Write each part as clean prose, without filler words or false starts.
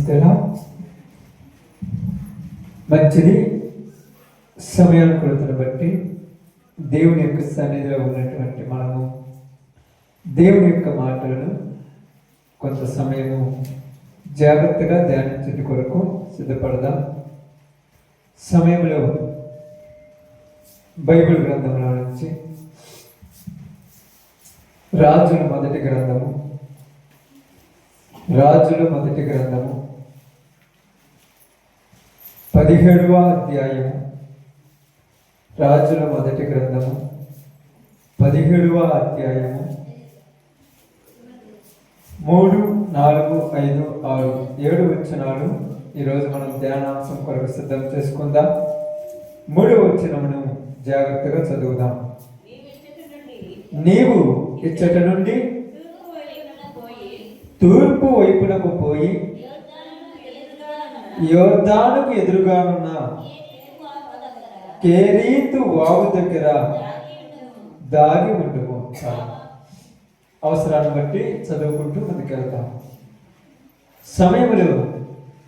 ప్రైస్తేనా మంచిది. సమయానుకూలతను బట్టి దేవుని యొక్క సన్నిధిలో ఉన్నటువంటి మనము దేవుని యొక్క మాటలను కొంత సమయము జాగ్రత్తగా ధ్యానించడం కొరకు సిద్ధపడదాం. సమయంలో బైబిల్ గ్రంథంలో నుంచి రాజుల మొదటి గ్రంథము 17వ అధ్యాయము. రాజుల మొదటి గ్రంథము 17వ అధ్యాయము 3, 4, 5, 6, 7 వచనాలు ఈరోజు మనం ధ్యానాంశం కొరకు సిద్ధం చేసుకుందాం. 3వ వచనమును జాగ్రత్తగా చదువుదాం. నీవు ఇచ్చట నుండి తూర్పు వైపునకు పోయి యోర్దానుకు ఎదురుగానున్న కేరీతు వాగు దగ్గర దాగి ఉండుము. అవసరాన్ని బట్టి చదువుకుంటూ ముందుకెళ్తాం. సమయంలో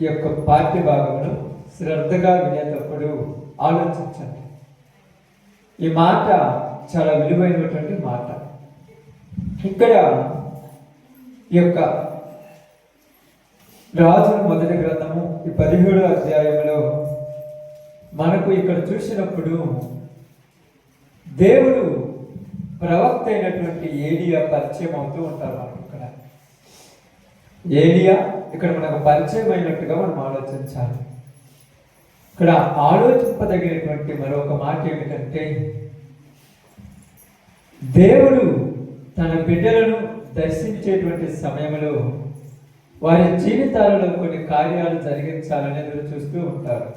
ఈ యొక్క పాఠ్య భాగమును శ్రద్ధగా వినేటప్పుడు ఆలోచించండి. ఈ మాట చాలా విలువైనటువంటి మాట. ఇక్కడ ఈ యొక్క రాజుల మొదటి గ్రంథము ఈ 17వ అధ్యాయంలో మనకు ఇక్కడ చూసినప్పుడు దేవుడు ప్రవక్త అయినటువంటి ఏలియా పరిచయం అవుతూ ఉంటారు. మనకు ఇక్కడ ఏలియా ఇక్కడ మనకు పరిచయం అయినట్టుగా మనం ఆలోచించాలి. ఇక్కడ ఆలోచింపదగినటువంటి మరొక మాట ఏమిటంటే, దేవుడు తన బిడ్డలను దర్శించేటువంటి సమయంలో వారి జీవితాలలో కొన్ని కార్యాలు జరిగించాలని ఎదురు చూస్తూ ఉంటారు.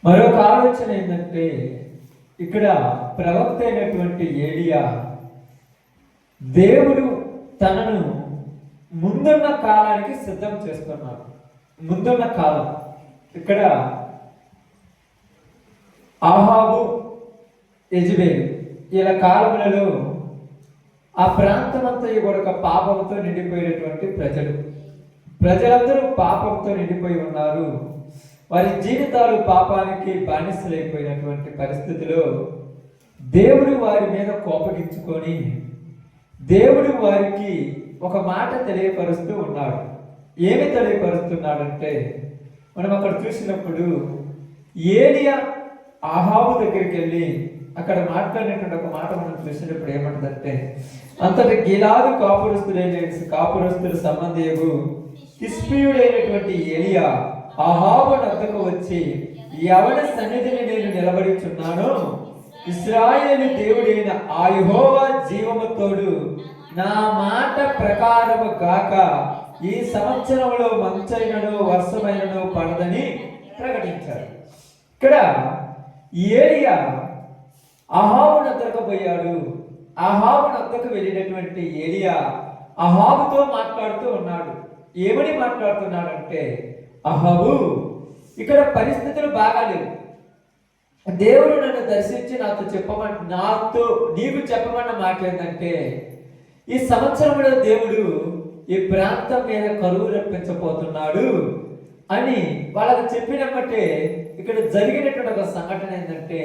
మరొక ఆలోచన ఏంటంటే, ఇక్కడ ప్రవక్త అయినటువంటి ఏలియా దేవుడు తనను ముందున్న కాలానికి సిద్ధం చేస్తున్నాడు. ముందున్న కాలం ఇక్కడ ఆహాబు, యెజెబెలు ఇలా కాలములలో ఆ ప్రాంతమంతా కూడా పాపంతో నిండిపోయినటువంటి ప్రజలందరూ పాపంతో నిండిపోయి ఉన్నారు. వారి జీవితాలు పాపానికి బానిసలైపోయినటువంటి పరిస్థితిలో దేవుడు వారి మీద కోపగించుకొని దేవుడు వారికి ఒక మాట తెలియపరుస్తూ ఉన్నాడు. ఏమి తెలియపరుస్తున్నాడంటే, మనం అక్కడ చూసినప్పుడు ఏలియా ఆహాబు దగ్గరికి వెళ్ళి అక్కడ మాట్లాడినటువంటి ఒక మాట మనం చూసినప్పుడు ఏమంటుందంటే, అంతటి గిలాదు కాపురస్తుల సంబంధియగు తిష్బీయుడైనటువంటి ఏలియా ఆహాబు వద్దకు వచ్చి, ఎవరి సన్నిధిని నేను నిలబడిచున్నానో ఇశ్రాయేలు దేవుడైన ఆ యెహోవా జీవముతోడు నా మాట ప్రకారము గాక ఈ సంవత్సరంలో మంచైనను వర్షమైనను పడదని ప్రకటించాడు. ఇక్కడ ఏలియా అహాబు వద్దకు పోయాడు. అహాబు వద్దకు వెళ్ళినటువంటి ఏలియా అహాబుతో మాట్లాడుతూ ఉన్నాడు. ఏమని మాట్లాడుతున్నాడంటే, అహాబు, ఇక్కడ పరిస్థితులు బాగాలేవు. దేవుడు నన్ను దర్శించి నీకు చెప్పమన్న మాట ఏంటంటే, ఈ సంవత్సరంలో దేవుడు ఈ ప్రాంతం మీద కరువు రప్పించబోతున్నాడు అని వాళ్ళకి చెప్పినప్పటే ఇక్కడ జరిగినటువంటి ఒక సంఘటన ఏంటంటే,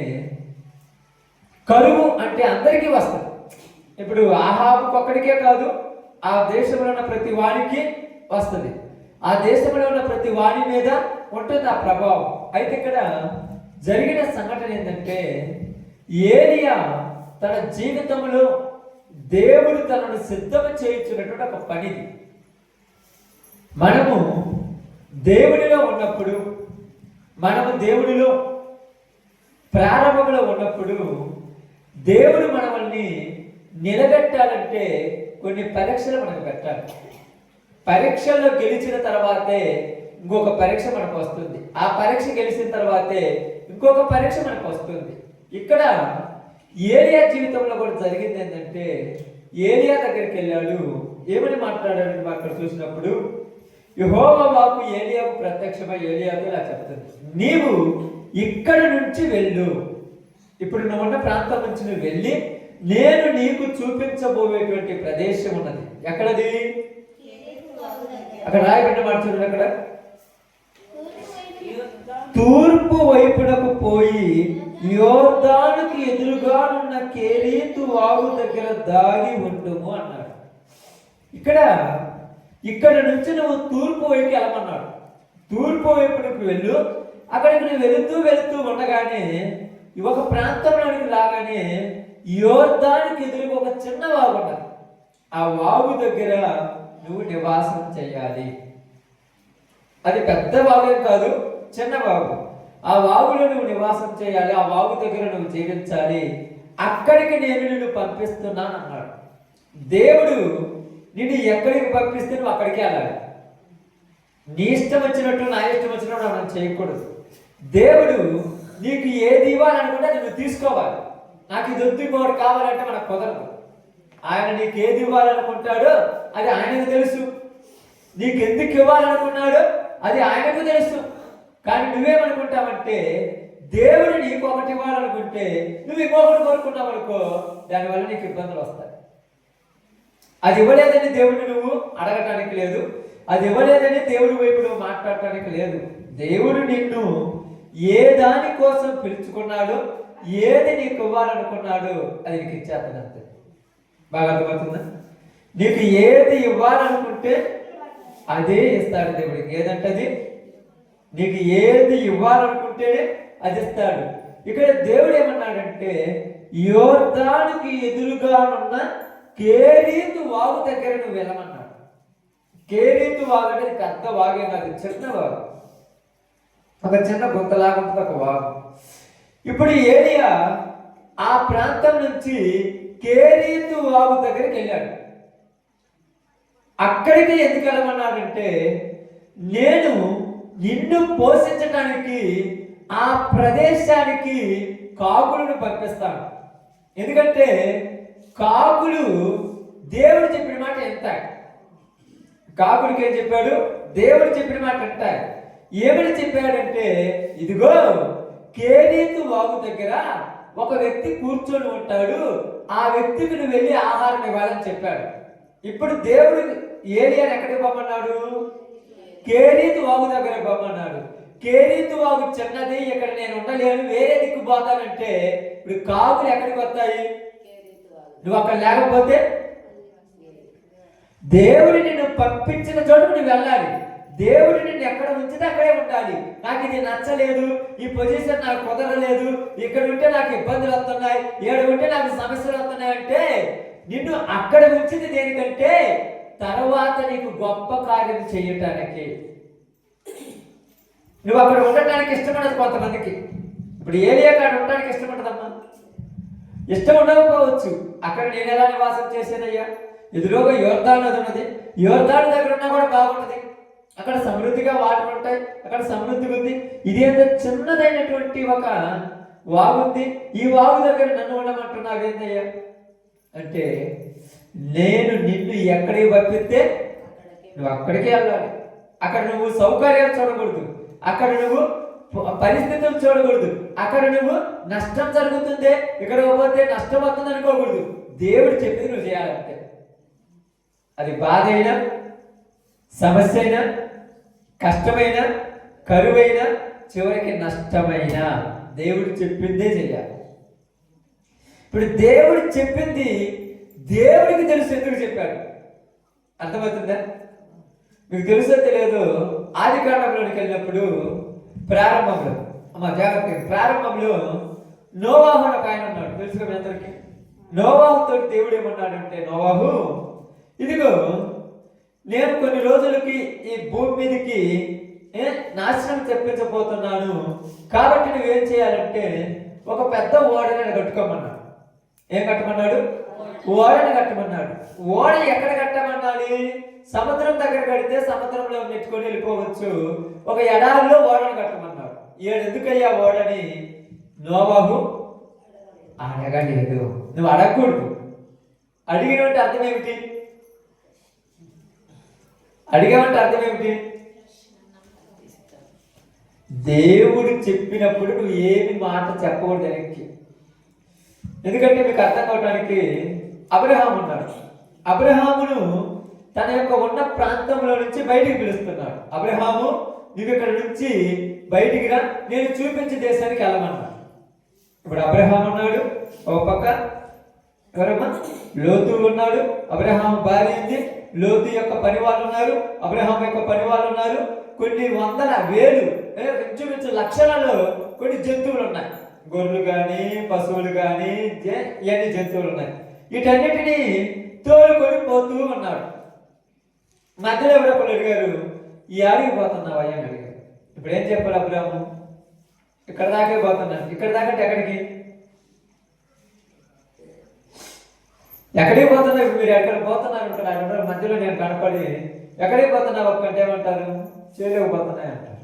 కరువు అంటే అందరికీ వస్తుంది. ఇప్పుడు ఆహాబుకు ఒక్కడికే కాదు, ఆ దేశంలో ఉన్న ప్రతి వానికి వస్తుంది. ఆ దేశంలో ఉన్న ప్రతి వాణి మీద ఉంటుంది ఆ ప్రభావం. అయితే ఇక్కడ జరిగిన సంఘటన ఏంటంటే, ఏలియా తన జీవితంలో దేవుడు తనను సిద్ధం చేయించినటువంటి ఒక పని. మనము దేవుడిలో ఉన్నప్పుడు, మనము దేవుడిలో ప్రారంభంలో ఉన్నప్పుడు దేవుడు మనల్ని నిలబెట్టాలంటే కొన్ని పరీక్షలు మనకు పెట్టాలి. పరీక్షల్లో గెలిచిన తర్వాతే ఇంకొక పరీక్ష మనకు వస్తుంది. ఆ పరీక్ష గెలిచిన తర్వాతే ఇంకొక పరీక్ష మనకు వస్తుంది. ఇక్కడ ఏలియా జీవితంలో కూడా జరిగింది ఏంటంటే, ఏలియా దగ్గరికి వెళ్ళాడు. ఏమని మాట్లాడాడు అక్కడ చూసినప్పుడు, యెహోవా వాక్కు ఏలియాకు ప్రత్యక్షమై ఏలియాతో ఇలా చెప్తుంది, నీవు ఇక్కడ నుంచి వెళ్ళు. ఇప్పుడు నువ్వు ఉన్న ప్రాంతం నుంచి నువ్వు వెళ్ళి నేను నీకు చూపించబోయేటువంటి ప్రదేశం ఉన్నది. ఎక్కడది? అక్కడ రాయబడిన మాట చూడండి. అక్కడ తూర్పు వైపునకు పోయి యోర్దానుకి ఎదురుగా ఉన్న కేరీతు వాగు దగ్గర దాగి ఉండుము అన్నాడు. ఇక్కడ నుంచి నువ్వు తూర్పు వైపు వెళ్ళమన్నాడు. తూర్పు వైపునకు వెళ్ళు. అక్కడికి నువ్వు వెళుతూ ఉండగానే ఒక ప్రాంతంలోనికి రాగానే యోర్దానుకి ఎదురుగా ఒక చిన్న వాగు ఉన్నది. ఆ వాగు దగ్గర నువ్వు నివాసం చేయాలి. అది పెద్ద వాగు కాదు, చిన్న వాగు. ఆ వాగులో నువ్వు నివాసం చేయాలి. ఆ వాగు దగ్గర నువ్వు జీవించాలి. అక్కడికి నేను నిన్ను పంపిస్తున్నాను అన్నాడు. దేవుడు నిన్ను ఎక్కడికి పంపిస్తే నువ్వు అక్కడికి వెళ్ళాలి. నీ ఇష్టం వచ్చినట్టు, నా ఇష్టం వచ్చినట్టు మనం చేయకూడదు. దేవుడు నీకు ఏది ఇవ్వాలనుకుంటే అది నువ్వు తీసుకోవాలి. నాకు ఇది వద్దు, ఇంకోటి కావాలంటే మనకు కుదరదు. ఆయన నీకు ఏది ఇవ్వాలనుకుంటాడో అది ఆయనకు తెలుసు. నీకు ఎందుకు ఇవ్వాలనుకున్నాడో అది ఆయనకు తెలుసు. కానీ నువ్వేమనుకుంటావంటే దేవుడు నీకు ఒకటి ఇవ్వాలనుకుంటే నువ్వు ఇంకొకటి కోరుకున్నావు అనుకో, దానివల్ల నీకు ఇబ్బందులు వస్తాయి. అది ఇవ్వలేదని దేవుడిని నువ్వు అడగటానికి లేదు. అది ఇవ్వలేదని దేవుడి వైపు నువ్వు మాట్లాడటానికి లేదు. దేవుడు నిన్ను ఏ దాని కోసం పిలుచుకున్నాడో, ఏది నీకు ఇవ్వాలనుకున్నాడో అది నీకు ఇచ్చేస్తాడు అంతే. బాగా అర్థమవుతుందా? నీకు ఏది ఇవ్వాలనుకుంటే అదే ఇస్తాడు దేవుడికి. ఏదంటే అది నీకు ఏది ఇవ్వాలనుకుంటే అది ఇస్తాడు. ఇక్కడ దేవుడు ఏమన్నాడంటే యోర్దానుకి ఎదురుగా ఉన్న కేరీతు వాగు దగ్గర నువ్వు వెళ్ళమన్నాడు. కేరీతు వాగు అంటే పెద్ద వాగే కాదు, చిన్న వాగు. ఒక చిన్న గుంతలాగా ఉంటుంది ఒక వాగు. ఇప్పుడు ఏలియా ఆ ప్రాంతం నుంచి కేరీతు వాగు దగ్గరికి వెళ్ళాడు. అక్కడికి ఎందుకు వెళ్ళమన్నాడంటే నేను నిన్ను పోషించడానికి ఆ ప్రదేశానికి కాకులను పంపిస్తాను. ఎందుకంటే కాకులు దేవుడు చెప్పిన మాట వింటాయి. కాకుడికి ఏం చెప్పాడు? దేవుడు చెప్పిన మాట వింటాయి. ఏమని చెప్పాడంటే ఇదిగో కేరీతు వాగు దగ్గర ఒక వ్యక్తి కూర్చొని ఉంటాడు, ఆ వ్యక్తికి నువ్వు వెళ్ళి ఆహారం ఇవ్వాలని చెప్పాడు. ఇప్పుడు దేవుడు ఏలియాని ఎక్కడికి పంపన్నాడు? కేరీతు వాగు దగ్గర పంపన్నాడు. కేరీతు వాగు చిన్నది, ఇక్కడ నేను ఉండలేను, వేరే దిక్కు పోతానంటే ఇప్పుడు కాకులు ఎక్కడికి వస్తాయి? నువ్వు అక్కడ లేకపోతే దేవుడి నిన్ను పంపించిన చోటు నువ్వు వెళ్ళాలి. దేవుడు నిన్ను ఎక్కడ ఉంచితే అక్కడే ఉండాలి. నాకు ఇది నచ్చలేదు, ఈ పొజిషన్ నాకు కుదరలేదు, ఇక్కడ ఉంటే నాకు ఇబ్బందులు వస్తున్నాయి, ఏడు ఉంటే నాకు సమస్యలు వస్తున్నాయి అంటే నిన్ను అక్కడ ఉంచింది దేనికంటే తర్వాత నీకు గొప్ప కార్యం చేయటానికి. నువ్వు అక్కడ ఉండటానికి ఇష్టపడదు కొంతమందికి. ఇప్పుడు ఏలియా కాడ ఉండటానికి ఇష్టపడదమ్మా, ఇష్టం ఉండకపోవచ్చు. అక్కడ నేను ఎలా నివాసం చేసేదయ్యా? ఎదురుగా యోర్దాను నది ఉన్నది, యోర్దాను దగ్గర ఉన్నా కూడా బాగుంటుంది. అక్కడ సమృద్ధిగా వాటర్ ఉంటాయి, అక్కడ సమృద్ధి ఉంది. ఇది ఎంత చిన్నదైనటువంటి ఒక వాగు ఉంది, ఈ వాగు దగ్గర నన్ను ఉండమంటున్నావేందయ్యా అంటే నేను నిన్ను ఎక్కడికి పంపిస్తే నువ్వు అక్కడికి వెళ్ళాలి. అక్కడ నువ్వు సౌకర్యాలు చూడకూడదు, అక్కడ నువ్వు పరిస్థితులు చూడకూడదు, అక్కడ నువ్వు నష్టం జరుగుతుంది, ఇక్కడ పోతే నష్టం వస్తుంది అనుకోకూడదు. దేవుడు చెప్పింది నువ్వు చేయాలంటే అది బాధ అయినా, సమస్య అయినా, కష్టమైన, కరువైన, చివరికి నష్టమైన దేవుడు చెప్పిందే చేయాలి. ఇప్పుడు దేవుడు చెప్పింది దేవుడికి తెలుసు ఎందుకు చెప్పాడు. అర్థమవుతుందా? మీకు తెలుసో తెలియదు, ఆది కాండంలోనికి వెళ్ళినప్పుడు ప్రారంభంలో నోవాహు ఒక ఆయన ఉన్నాడు. తెలుసు మీ అందరికి. నోవాహుతో దేవుడు ఏమన్నాడంటే, నోవాహు ఇదిగో నేను కొన్ని రోజులకి ఈ భూమి మీదకి నాశనం తెప్పించబోతున్నాను, కాబట్టి నువ్వేం చేయాలంటే ఒక పెద్ద ఓడని కట్టుకోమన్నాడు. ఏం కట్టమన్నాడు? ఓడని కట్టమన్నాడు. ఓడ ఎక్కడ కట్టమన్నాడు? సముద్రం దగ్గర కడితే సముద్రంలో నెట్టుకొని వెళ్ళిపోవచ్చు, ఒక ఎడారిలో ఓడని కట్టమన్నాడు. ఎందుకయ్యా ఓడని నోవాహు అడగలేదు. నువ్వు అడగకూడదు. అడిగినట్టు అర్థం ఏమిటి? అడిగామంటే అర్థం ఏమిటి? దేవుడు చెప్పినప్పుడు నువ్వు ఏమి మాట చెప్పకూడదు వెనక్కి. ఎందుకంటే మీకు అర్థం కావడానికి అబ్రహాము ఉన్నాడు. అబ్రహామును తన యొక్క ఉన్న ప్రాంతంలో నుంచి బయటికి పిలుస్తున్నాడు. అబ్రహాము, నువ్వు ఇక్కడ నుంచి బయటికి రా, నేను చూపించే దేశానికి వెళ్ళమన్నాడు. ఇప్పుడు అబ్రహాం ఉన్నాడు ఒక పక్క, ఎవరమ్మా లోతు ఉన్నాడు, అబ్రహాం భార్య ఉంది, లోతు యొక్క పని వాళ్ళు ఉన్నారు, అబ్రహాం యొక్క పని వాళ్ళు ఉన్నారు, కొన్ని వందల వేలు ఇంచుమించు లక్షలలో కొన్ని జంతువులు ఉన్నాయి, గొర్రెలు కానీ పశువులు కానీ ఇవన్నీ జంతువులు ఉన్నాయి. వీటన్నిటినీ తోలుకొని పోతూ ఉన్నాడు. మధ్యలో ఎవరొకరు అడిగారు, ఈ ఆడికి పోతున్నావా అని అడిగారు. ఇప్పుడు ఏం చెప్పారు అబ్రాహము? ఇక్కడ దాకే పోతున్నాను. ఇక్కడ దాకా అంటే ఎక్కడికి పోతున్నా? ఇప్పుడు మీరు ఎక్కడ పోతున్నారు అంటారు. ఆయన మధ్యలో నేను కనపడి ఎక్కడికి పోతున్నావు ఒక్కంటే ఏమంటారు? చేయలేక పోతున్నాయి అంటారు.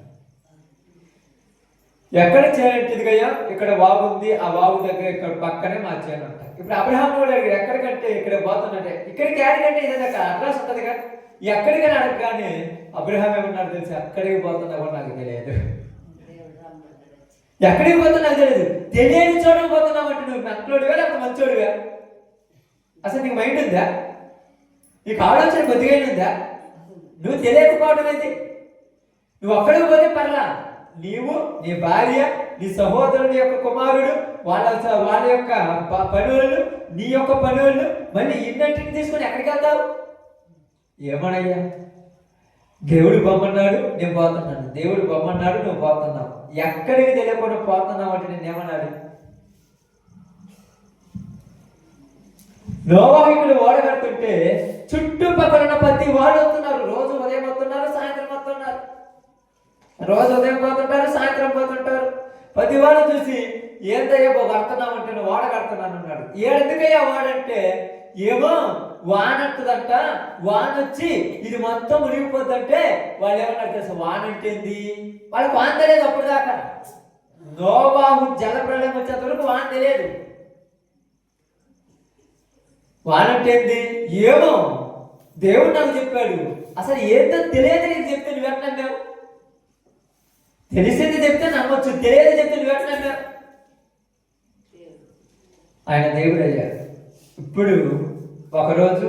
ఎక్కడ చేయనట్టుదిగయ్యా? ఇక్కడ వాగు ఉంది, ఆ వాగు దగ్గర ఇక్కడ పక్కనే మా చేయను అంటారు. ఇప్పుడు అబ్రహాం కూడా అడిగారు, ఎక్కడికంటే ఇక్కడ పోతున్నట్టే. ఇక్కడికి ఆడికంటే ఇదే అడ్రస్ ఉంటుంది కదా, ఎక్కడికైనా అడగగానే అబ్రహాం ఏమన్నారు తెలిసి, అక్కడికి పోతున్నా కూడా నాకు తెలియదు. ఎక్కడికి పోతున్నా నాకు తెలియదు. తెలియని చోటకి పోతున్నామంటే నువ్వు మెంటలోడిగా లేకపోతే మంచోడిగా? అసలు నీకు మైండ్ ఉందా? నీకు ఆలోచన కొద్దిగా ఉందా? నువ్వు తెలియకపోవడం అయితే నువ్వు అక్కడికి పోతే పర్లా, నీవు, నీ భార్య, నీ సహోదరుని యొక్క కుమారుడు, వాళ్ళ యొక్క పనులు, నీ యొక్క పనులు, మళ్ళీ ఇన్నింటిని తీసుకొని ఎక్కడికి వెళ్తావు? ఏమనయ్యా, దేవుడు బొమ్మన్నాడు నేను పోతున్నాను, దేవుడు బొమ్మన్నాడు నువ్వు పోతున్నావు, ఎక్కడికి తెలియకుండా పోతున్నావు అంటే నేను ఏమన్నాడు? నోవాహుడు ఓడగడుతుంటే చుట్టుపక్కల ఉన్న ప్రతి వాళ్ళు వస్తున్నారు. రోజు ఉదయం వస్తున్నారు, సాయంత్రం వస్తున్నారు, రోజు ఉదయం పోతుంటారు, సాయంత్రం పోతుంటారు. ప్రతి వాళ్ళు చూసి ఏందయ్యా కడుతున్నామంటే నువ్వు వాడ కడుతున్నాను అన్నాడు. ఎందుకయ్యా వాడంటే, ఏమో వానంటదంట, వానొచ్చి ఇది మొత్తం మునిగిపోద్దంటే వాళ్ళు ఏమన్నారు తెలుసా? వానంటే ఏంది? వాళ్ళకి వాన తెలియదు. అప్పుడు దాకా నోవాహు జల ప్రళయం వచ్చేంత వరకు వాన తెలియదు. వానంటే ఏంది? ఏమో దేవుడు నాకు చెప్పాడు. అసలు ఏంటో తెలియదు నీకు చెప్తే నువ్వు ఎట్లన్నావు? తెలిసేది చెప్తే నమ్మొచ్చు, తెలియదు చెప్తే నువ్వు ఎట్లన్నావు? ఆయన దేవుడు అయ్యాడు. ఇప్పుడు ఒక రోజు,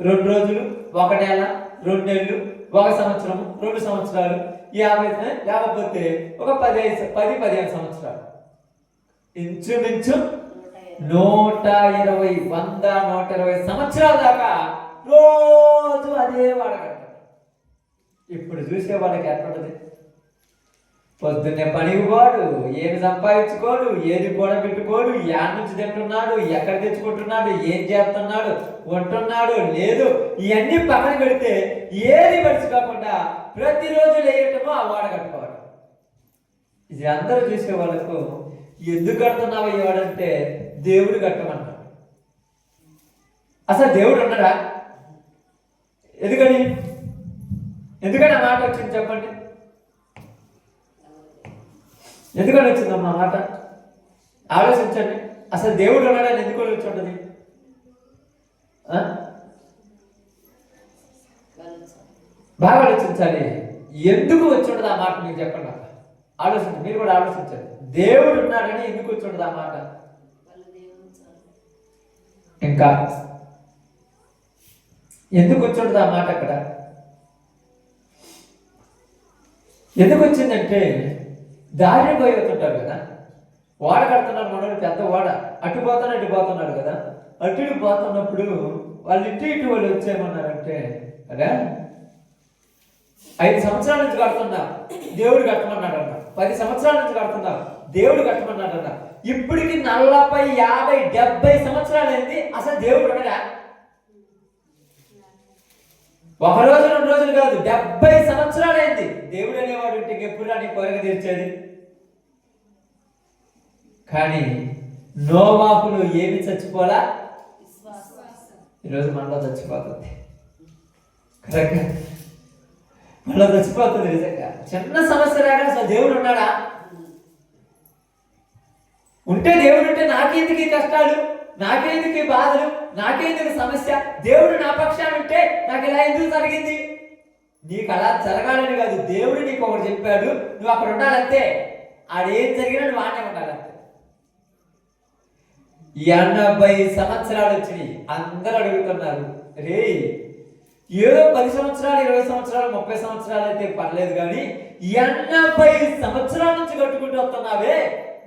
2 రోజులు, 1 నెల, 2 నెలలు, 1 సంవత్సరం, 2 సంవత్సరాలు, 50 లేకపోతే ఒక 10-15 సంవత్సరాలు, ఇంచుమించు 120 120 సంవత్సరాల దాకా రోజు అదే వాడగడతాడు. ఇప్పుడు చూసే వాళ్ళకి ఎట్లుంటది? పొద్దున్నే పనికి పోడు, ఏమి సంపాదించుకోడు, ఏది కూడా పెట్టుకోడు, యాడ్ నుంచి తింటున్నాడు, ఎక్కడ తెచ్చుకుంటున్నాడు, ఏం చేస్తున్నాడు, ఉంటున్నాడు లేదు, ఇవన్నీ పక్కన పెడితే ఏది మర్చిపోకుండా ప్రతిరోజు లేయటమో ఆ వాడ కట్టుకోవడం. ఇది అందరూ చూసే వాళ్ళకు ఎందుకు కడుతున్నావు ఇవాడంటే దేవుడు కట్టమన్నాడు. అసలు దేవుడు ఉన్నాడా? ఎందుకని ఆ మాట వచ్చింది చెప్పండి? ఎందుకని వచ్చిందమ్మా మాట? ఆలోచించండి. అసలు దేవుడు ఉన్నాడని ఎందుకు వచ్చి ఉంటుంది? బాగా ఆలోచించాలి. ఎందుకు వచ్చి ఉండదు ఆ మాట? మీకు చెప్పండి. ఆలోచించండి, మీరు కూడా ఆలోచించండి. దేవుడు ఉన్నాడని ఎందుకు వచ్చి ఉండదు ఆ మాట? ఇంకా ఎందుకు వచ్చి ఉండదు ఆ మాట అక్కడ? ఎందుకు వచ్చిందంటే, దారిని పోయి వస్తుంటారు కదా, ఓడ కడుతున్నారు మనోడు, పెద్ద ఓడ, అటు పోతున్నాడు కదా, అటు పోతున్నప్పుడు వాళ్ళు ఇటు వాళ్ళు వచ్చేయమన్నారంటే, అదే 5 సంవత్సరాల నుంచి కడుతున్నా దేవుడు కట్టమన్నాడన్న, 10 సంవత్సరాల నుంచి కడుతున్నా దేవుడు కట్టమన్నాడన్న, ఇప్పటికి 40, 50, 70 సంవత్సరాలు అయింది. అసలు దేవుడు ఉండడా? 1 రోజు 2 రోజులు కాదు, 70 సంవత్సరాలు అయింది. దేవుడు అనేవాడు ఉంటే ఎప్పుడు నీ కోరిక తీర్చేది? కానీ నోవాహులో ఏమి చచ్చిపోలా? ఈరోజు మనలో చచ్చిపోతుంది. కరెక్ట్, మనలో చచ్చిపోతుంది. నిజంగా చిన్న సమస్య రాగా అసలు దేవుడు ఉన్నాడా? ఉంటే దేవుడు ఉంటే నాకెందుకు ఈ కష్టాలు, నాకెందుకు ఈ బాధలు, నాకెందుకు సమస్య? దేవుడు నా పక్షాన్ని ఉంటే నాకు ఇలా ఎందుకు జరిగింది? నీకు అలా జరగాలని కాదు, దేవుడు నీకు ఒకటి చెప్పాడు, నువ్వు అక్కడ ఉండాలంతే. ఆడేం జరిగినా నువ్వు ఆనే ఉండాలంతే. 80 సంవత్సరాలు వచ్చినాయి. అందరూ అడుగుతున్నారు, రే ఏదో 10 సంవత్సరాలు 20 సంవత్సరాలు 30 సంవత్సరాలు అయితే పర్లేదు, కానీ 80 సంవత్సరాల నుంచి కట్టుకుంటూ వస్తున్నావే,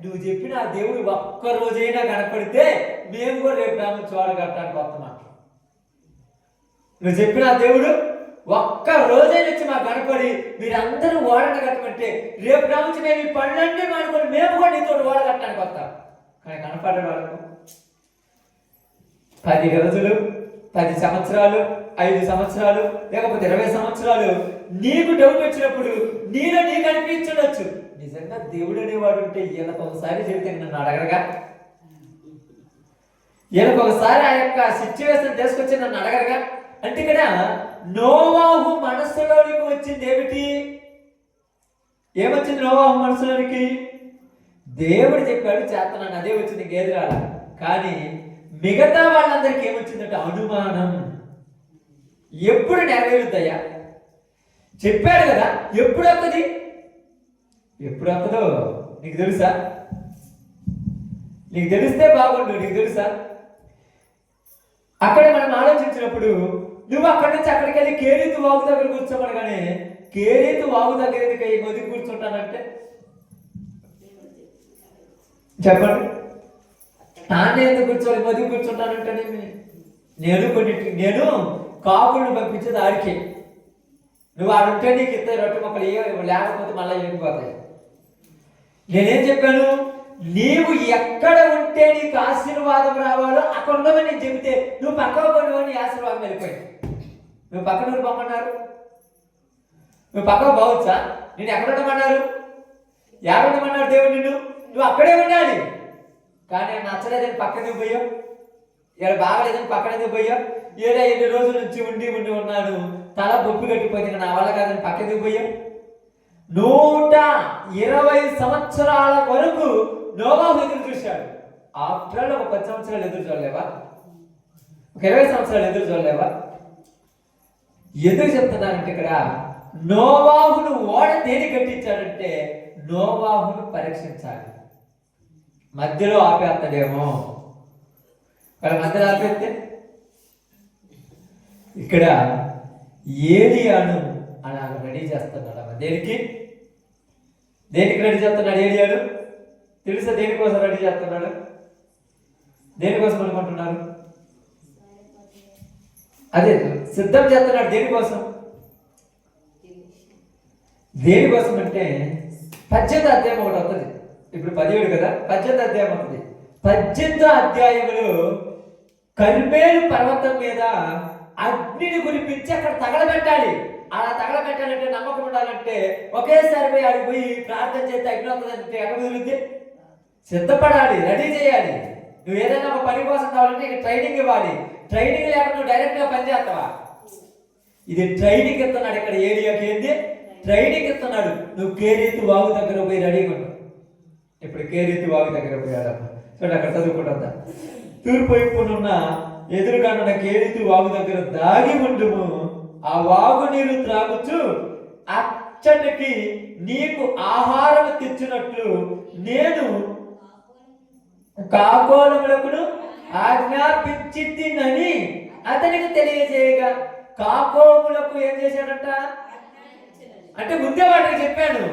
నువ్వు చెప్పిన ఆ దేవుడు ఒక్క రోజైనా కనపడితే మేము కూడా రేపు నుంచి వాడు కట్టడానికి వస్తున్నాం. నువ్వు చెప్పిన ఆ దేవుడు ఒక్క రోజైనా వచ్చి మాకు కనపడి మీరందరూ ఓడను కట్టమంటే రేపు నుంచి మేము ఈ పనులన్నీ మానుకొని మేము కూడా నీతో ఓడ కట్టడానికి వస్తాం. కానీ కనపడ్డాడు వాళ్ళకు 10 రోజులు, 10 సంవత్సరాలు, 5 సంవత్సరాలు, లేకపోతే 20 సంవత్సరాలు నీకు డౌట్ వచ్చినప్పుడు నీలో నీకు అనిపించవచ్చు, నిజంగా దేవుడు అనేవాడు ఉంటే ఈయనకు ఒకసారి చెబితే నన్ను అడగరగా, ఈయనకు ఒకసారి ఆ యొక్క సిచ్యువేషన్ తీసుకొచ్చి నన్ను అడగరగా. అంటే ఇక్కడ నోవాహు మనస్సులోనికి వచ్చింది ఏమిటి? ఏమొచ్చింది నోవాహు మనసులోనికి? దేవుడు చెప్పాడు చేస్తున్నాను, అదే వచ్చింది, గేదెరాల. కానీ మిగతా వాళ్ళందరికీ ఏమొచ్చిందంటే అనుమానం. ఎప్పుడు నెరవేరుద్దయ్యా? చెప్పాడు కదా, ఎప్పుడు వస్తుంది? ఎప్పుడు వస్తుందో నీకు తెలుసా? నీకు తెలిస్తే బాగుండు. నీకు తెలుసా? అక్కడ మనం ఆలోచించినప్పుడు నువ్వు అక్కడి నుంచి అక్కడికి వెళ్ళి కేరీతు వాగు దగ్గర కూర్చోమనగానే కేరీతు వాగు దగ్గర మొదటి కూర్చుంటానంటే చెప్పండి, నాన్న ఎందుకు కూర్చోవాలి? మొదటి కూర్చుంటానంటే నేను కాకులను పంపించేది ఆడికే. నువ్వు ఆడుంటే నీకు ఇద్దరు రొట్టె మొక్కలు లేకపోతే మళ్ళీ వెళ్ళిపోతాయి. నేనేం చెప్పాను? నీవు ఎక్కడ ఉంటే నీకు ఆశీర్వాదం రావాలో అక్కడ ఉండమని నేను చెబితే నువ్వు పక్కన పడిన నీ ఆశీర్వాదం వెళ్ళిపోయింది. నువ్వు పక్కన ఊరు పొమ్మన్నారు, నువ్వు పక్కన పోవచ్చా? నేను ఎక్కడ ఉండమన్నారు? ఎక్కడ ఉండమన్నాడు దేవుడు నిన్ను? నువ్వు అక్కడే ఉండాలి. కానీ నచ్చలేదని పక్కనే పోయావు, ఇక్కడ బాగలేదని పక్కనే పోయావు. ఏదో 8 రోజుల నుంచి ఉండి ఉన్నాను, తల బొప్పి కట్టిపోయింది, నా వల్ల కాదని పక్కనే పోయావు. 120 సంవత్సరాల వరకు నోవాహు ఎదురు చూశాడు. ఆఫ్టర్ ఆల్ ఒక 10 సంవత్సరాలు ఎదురు చూడలేవా? ఒక 20 సంవత్సరాలు ఎదురు చూడలేవా? ఎందుకు చెప్తున్నానంటే ఇక్కడ నోవాహును ఓడ దేని కట్టించాడంటే నోవాహును పరీక్షించాలి. మధ్యలో ఆపేస్తాడేమో, ఇక్కడ మధ్యలో ఆపేస్తే ఇక్కడ ఏలియాను అలా రెడీ చేస్తున్నాడు. దేనికి రెడీ చేస్తున్నాడు ఏలియాను? తెలుసా దేనికోసం రెడీ చేస్తున్నాడు? దేనికోసం అనుకుంటున్నారు? అదే సిద్ధం చేస్తున్నాడు. దేనికోసం అంటే 18వ అధ్యాయం ఒకటి వస్తుంది. ఇప్పుడు 17 కదా, 18వ అధ్యాయం అవుతుంది. 18వ అధ్యాయంలో కర్మేలు పర్వతం మీద అగ్నిని కురిపించి అక్కడ తగలబెట్టాలి. అలా తగలబెట్టాలంటే నమ్మకం ఉండాలంటే ఒకేసారి పోయి అడిగి పోయి ప్రార్థన చేస్తే అగ్ని అవుతుందంటే ఎక్కడ కుదిరింది? సిద్ధపడాలి, రెడీ చేయాలి. నువ్వు ఏదైనా ఒక పని కోసం కావాలంటే ఇక ట్రైనింగ్ ఇవ్వాలి. ట్రైనింగ్ లేకుండా నువ్వు డైరెక్ట్గా పని చేస్తావా? ఇది ట్రైనింగ్ ఇస్తున్నాడు. ఇక్కడ ఏరియాకి ఏంది ట్రైనింగ్ ఇస్తున్నాడు. నువ్వు కేరీతు వాగు దగ్గర పోయి రెడీగా ఉన్నావు. ఇప్పుడు కేరీతు వాగు దగ్గర పోయాడమ్మా, చూడండి అక్కడ చదువుకుంటా. తూర్పు వైపునున్న ఎదురుగానున్న కేరీతు వాగు దగ్గర దాగి ఉండుము, ఆ వాగు నీరు త్రాగుచు అచ్చటికి నీకు ఆహారం తెచ్చినట్లు నేను కాకోలములకు ఆజ్ఞాపించితినని అతనికి తెలియజేయగా, కాకోములకు ఏం చేశాడంట అంటే ముందే వాటికి చెప్పాను.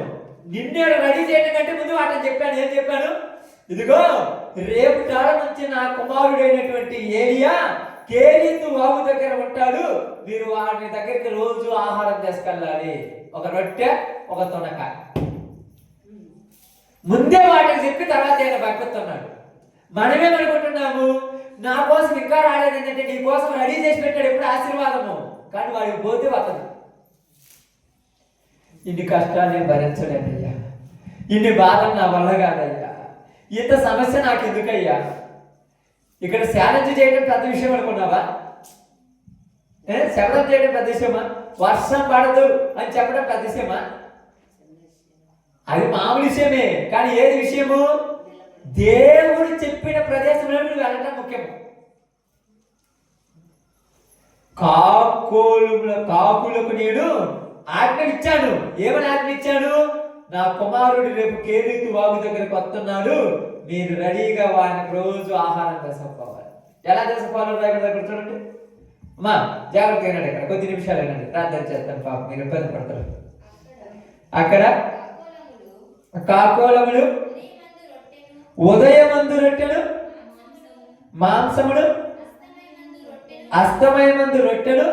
నిన్నే రెడీ చేయడం కంటే ముందు వాటిని చెప్పాను. ఏం చెప్పాను? ఇదిగో రేపు కాలం నుంచి నా కుమారుడైనటువంటి ఏలియా కేరీతు వాగు దగ్గర ఉంటాడు, మీరు వాటి దగ్గరికి రోజు ఆహారం తీసుకెళ్ళాలి, ఒక రొట్టె ఒక తొనక. ముందే వాటికి చెప్పి తర్వాత ఆయన పంపిస్తున్నాడు. మనమేమనుకుంటున్నాము, నా కోసం ఇంకా రాలేదు ఏంటంటే నీ కోసం రెడీ చేసి పెట్టాడు ఎప్పుడు ఆశీర్వాదము, కానీ వాడికి పోతే వతను. ఇన్ని కష్టాలు నేను భరించలేనయ్యా, ఇన్ని బాధలు నా వల్ల కాదయ్యా, ఇంత సమస్య నాకు ఎందుకయ్యా? ఇక్కడ ఛాలెంజ్ చేయడం పెద్ద విషయం అనుకున్నావా? శపథం చేయడం పెద్ద విషయమా? వర్షం పడదు అని చెప్పడం పెద్ద విషయమా? అది మామూలు విషయమే. కానీ ఏది విషయము? దేవుడు చెప్పిన ప్రదేశంలో నువ్వు వెళ్ళడం ముఖ్యము. కాకులకు నేను ఆజ్ఞ ఇచ్చాను. ఏమని ఆజ్ఞ ఇచ్చాను? నా కుమారుడు రేపు కేరీతు వాగు దగ్గరకు వస్తున్నాడు, మీరు రెడీగా వాడిని రోజు ఆహారం తీసుకుపోవాలి. ఎలా తీసుకుపోవాలి? దగ్గర చూడండి, అమ్మా జాగ్రత్తగా వినండి, ఇక్కడ కొద్ది నిమిషాలు వినండి, ప్రార్థన చేస్తాను, పాపం మీరు ఇబ్బంది పడతారు. అక్కడ కాకోలములు, ఉదయమందు రొట్టెలు, మాంసములు, అస్తమయమందు రొట్టెలు,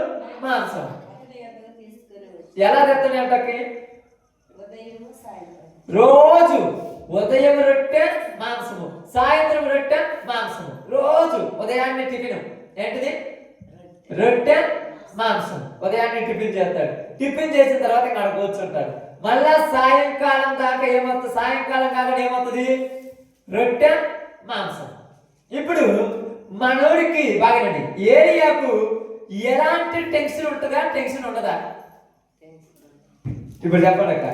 మాంసము. ఎలా తెస్తాను అంటకి? రోజు ఉదయం రొట్టె మాంసము, సాయంత్రం రొట్టె మాంసము. రోజు ఉదయాన్నే టిఫిన్ ఏంటిది? రొట్టె మాంసం. ఉదయాన్నే టిఫిన్ చేస్తాడు, టిఫిన్ చేసిన తర్వాత ఇక్కడ కూర్చుంటాడు. మళ్ళా సాయంకాలం దాకా ఏమవుతుంది? సాయంకాలం కాక ఏమవుతుంది? రొట్టె మాంసం. ఇప్పుడు మనోడికి బాగానండి, ఏరియాకు ఎలాంటి టెన్షన్ ఉంటుందా? టెన్షన్ ఉండదా? ఇప్పుడు చెప్పండి అక్క,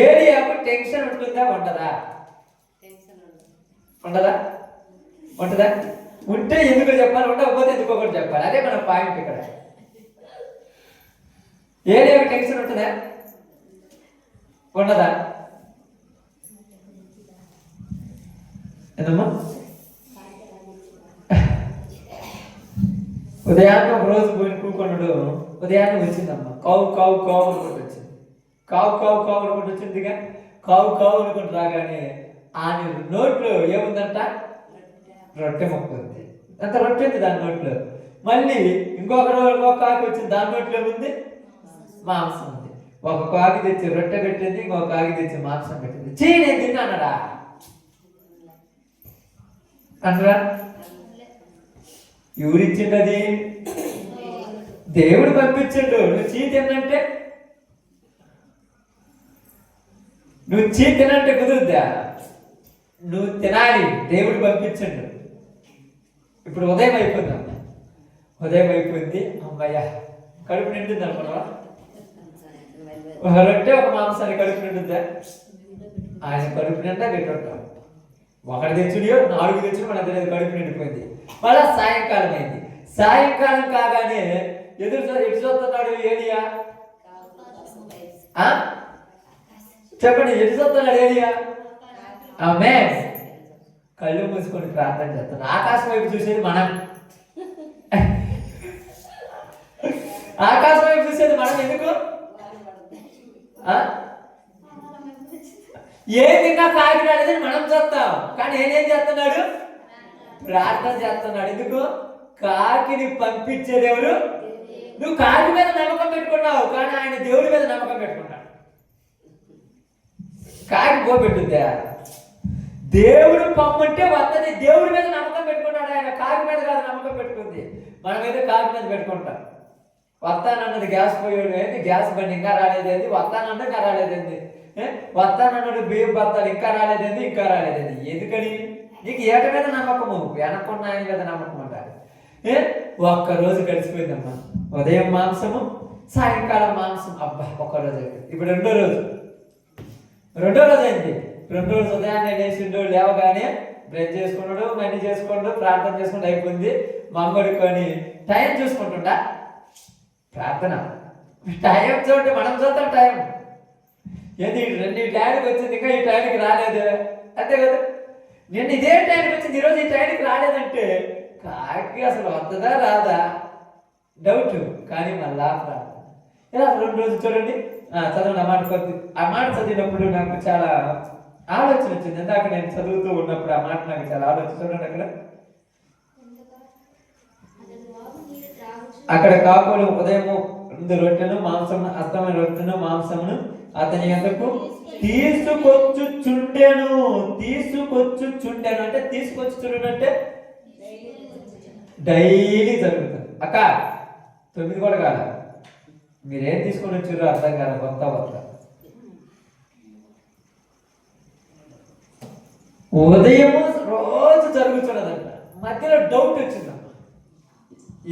ఏరియాకు టెన్షన్ ఉంటుందా? ఉండదా? ఉండదా? ఉంటుందా? ఉంటే ఎందుకు చెప్పాలి, ఉండకపోతే ఎందుకో కూడా చెప్పాలి. అదే మన పాయింట్ ఇక్కడ. ఏరియాకు టెన్షన్ ఉంటుందా? ఉండదా? ఏదమ్మా? ఉదయాన్నే ఒక రోజు పోయి కూకున్నాడు, ఉదయాన్నే వచ్చిందమ్మా, కావు కావు కావు అనుకుంటూ వచ్చింది. కావు కావు కావు అనుకుంటూ వచ్చిందిగా, కావు కావు అనుకుంటూ రాగానే ఆయన నోట్లో ఏముందంట? రొట్టె మొక్క ఉంది. అంత రొట్టె ఉంది దాని నోట్లో. మళ్ళీ ఇంకొక కాకి వచ్చింది, దాని నోట్లో ఏముంది? మాంసం ఉంది. ఒక కాకి తెచ్చి రొట్టె పెట్టింది, ఇంకొక కాకి తెచ్చి మాంసం పెట్టింది. నేను తిన్నానడా అనరా? ఎవరిచ్చిండది? దేవుడు పంపించిండు. నువ్వు తినంటే, నువ్వు తినంటే కుదురుద్దా? నువ్వు తినాలి, దేవుడు పంపించండు. ఇప్పుడు ఉదయం అయిపోయింది అమ్మ, ఉదయం అయిపోయింది, అమ్మయ్య కడుపు నిండింది అనుకున్నావా? ఒక రొట్టె ఒక మాంసాన్ని కడుపు నిండుద్దా? ఆయన కడుపు నిండా పెట్టుంటాం. ఒకటి తెచ్చుడియో 4 తెచ్చుడు మన తెలియదు, కడుపు నిండిపోయింది. మళ్ళా సాయంకాలం అయింది. సాయంకాలం కాగానే ఎటు చూస్తున్నాడు? ఏలియా చెప్పండి, ఎటు చూస్తున్నాడు ఏలియా? ఆమె కళ్ళు మూసుకొని ప్రార్థన చేస్తాడు. ఆకాశం వైపు చూసేది మనం, ఆకాశం వైపు చూసేది మనం. ఎందుకు? ఏదిగా కాకి రాలేదని మనం చూస్తాం, కానీ నేనేం చేస్తున్నాడు? ప్రార్థన చేస్తున్నాడు. ఎందుకు? కాకిని పంపించేది ఎవరు? నువ్వు కాకి మీద నమ్మకం పెట్టుకున్నావు, కానీ ఆయన దేవుడి మీద నమ్మకం పెట్టుకున్నాడు. కాకి పోబెట్టుందా? దేవుడు పంపంటే వద్దని దేవుడి మీద నమ్మకం పెట్టుకున్నాడు ఆయన, కాకి మీద కాదు నమ్మకం పెట్టుకుంది. మనమైతే కాకి మీద పెట్టుకుంటాం. వస్తానన్నది గ్యాస్ పోయాడు ఏంది, గ్యాస్ బండి ఇంకా రాలేదేంది, వస్తానన్నది ఇంకా రాలేదేంది, వస్తానన్నాడు బియ్యం బత్తాలు ఇంకా రాలేదేంది, ఇంకా రాలేదేంది. ఎందుకని? నీకు ఏట మీద నమ్మకము, వెనక్కున్న ఆయన మీద నమ్మకం అంటారు. ఒక్కరోజు గడిచిపోయిందమ్మా. ఉదయం మాంసము, సాయంకాలం మాంసం. అబ్బా ఒక్కరోజు అయిపోయింది. ఇప్పుడు రెండో రోజు అయింది. రెండో రోజు ఉదయాన్నే లేచిండు, లేవగానే బ్రష్ చేసుకున్నాడు, మనీ చేసుకున్నాడు, ప్రార్థన చేసుకుంటూ అయిపోయింది. మంగడుకొని టైం చూసుకుంటుండా ప్రార్థన. టైం చూడండి, మనం చూద్దాం టైం ఏంది, ఈ టైంకి వచ్చింది, ఇంకా ఈ టైంకి రాలేదు, అంతే కదా. నిన్న ఇదే టైంకి వచ్చింది, ఈరోజు ఈ టైంకి రాలేదంటే కాకి అసలు వస్తుందా రాదా డౌట్. కానీ మళ్ళా ప్రార్థన. ఇలా 2 రోజులు చూడండి. చదవండి ఆ మాట. ఆ మాట చదివినప్పుడు నాకు చాలా ఆలోచన వచ్చింది. ఇందాక నేను చదువుతూ ఉన్నప్పుడు ఆ మాట నాకు చాలా ఆలోచన. చూడండి అక్కడ కాకులు ఉదయము 2 రొట్టెలు మాంసము, అస్తమైన రొట్టెను మాంసమును అతని ఎందుకు తీసుకొచ్చుచుండెను. అంటే తీసుకొచ్చుచుండెను అంటే డైలీ జరుగుతుంది. అక్క 9 కూడా కాదు, మీరేం తీసుకొని వచ్చారో అర్థం కాదు. కొత్త ఉదయము రోజు జరుగుతున్నదంట. మధ్యలో డౌట్ వచ్చిందమ్మా.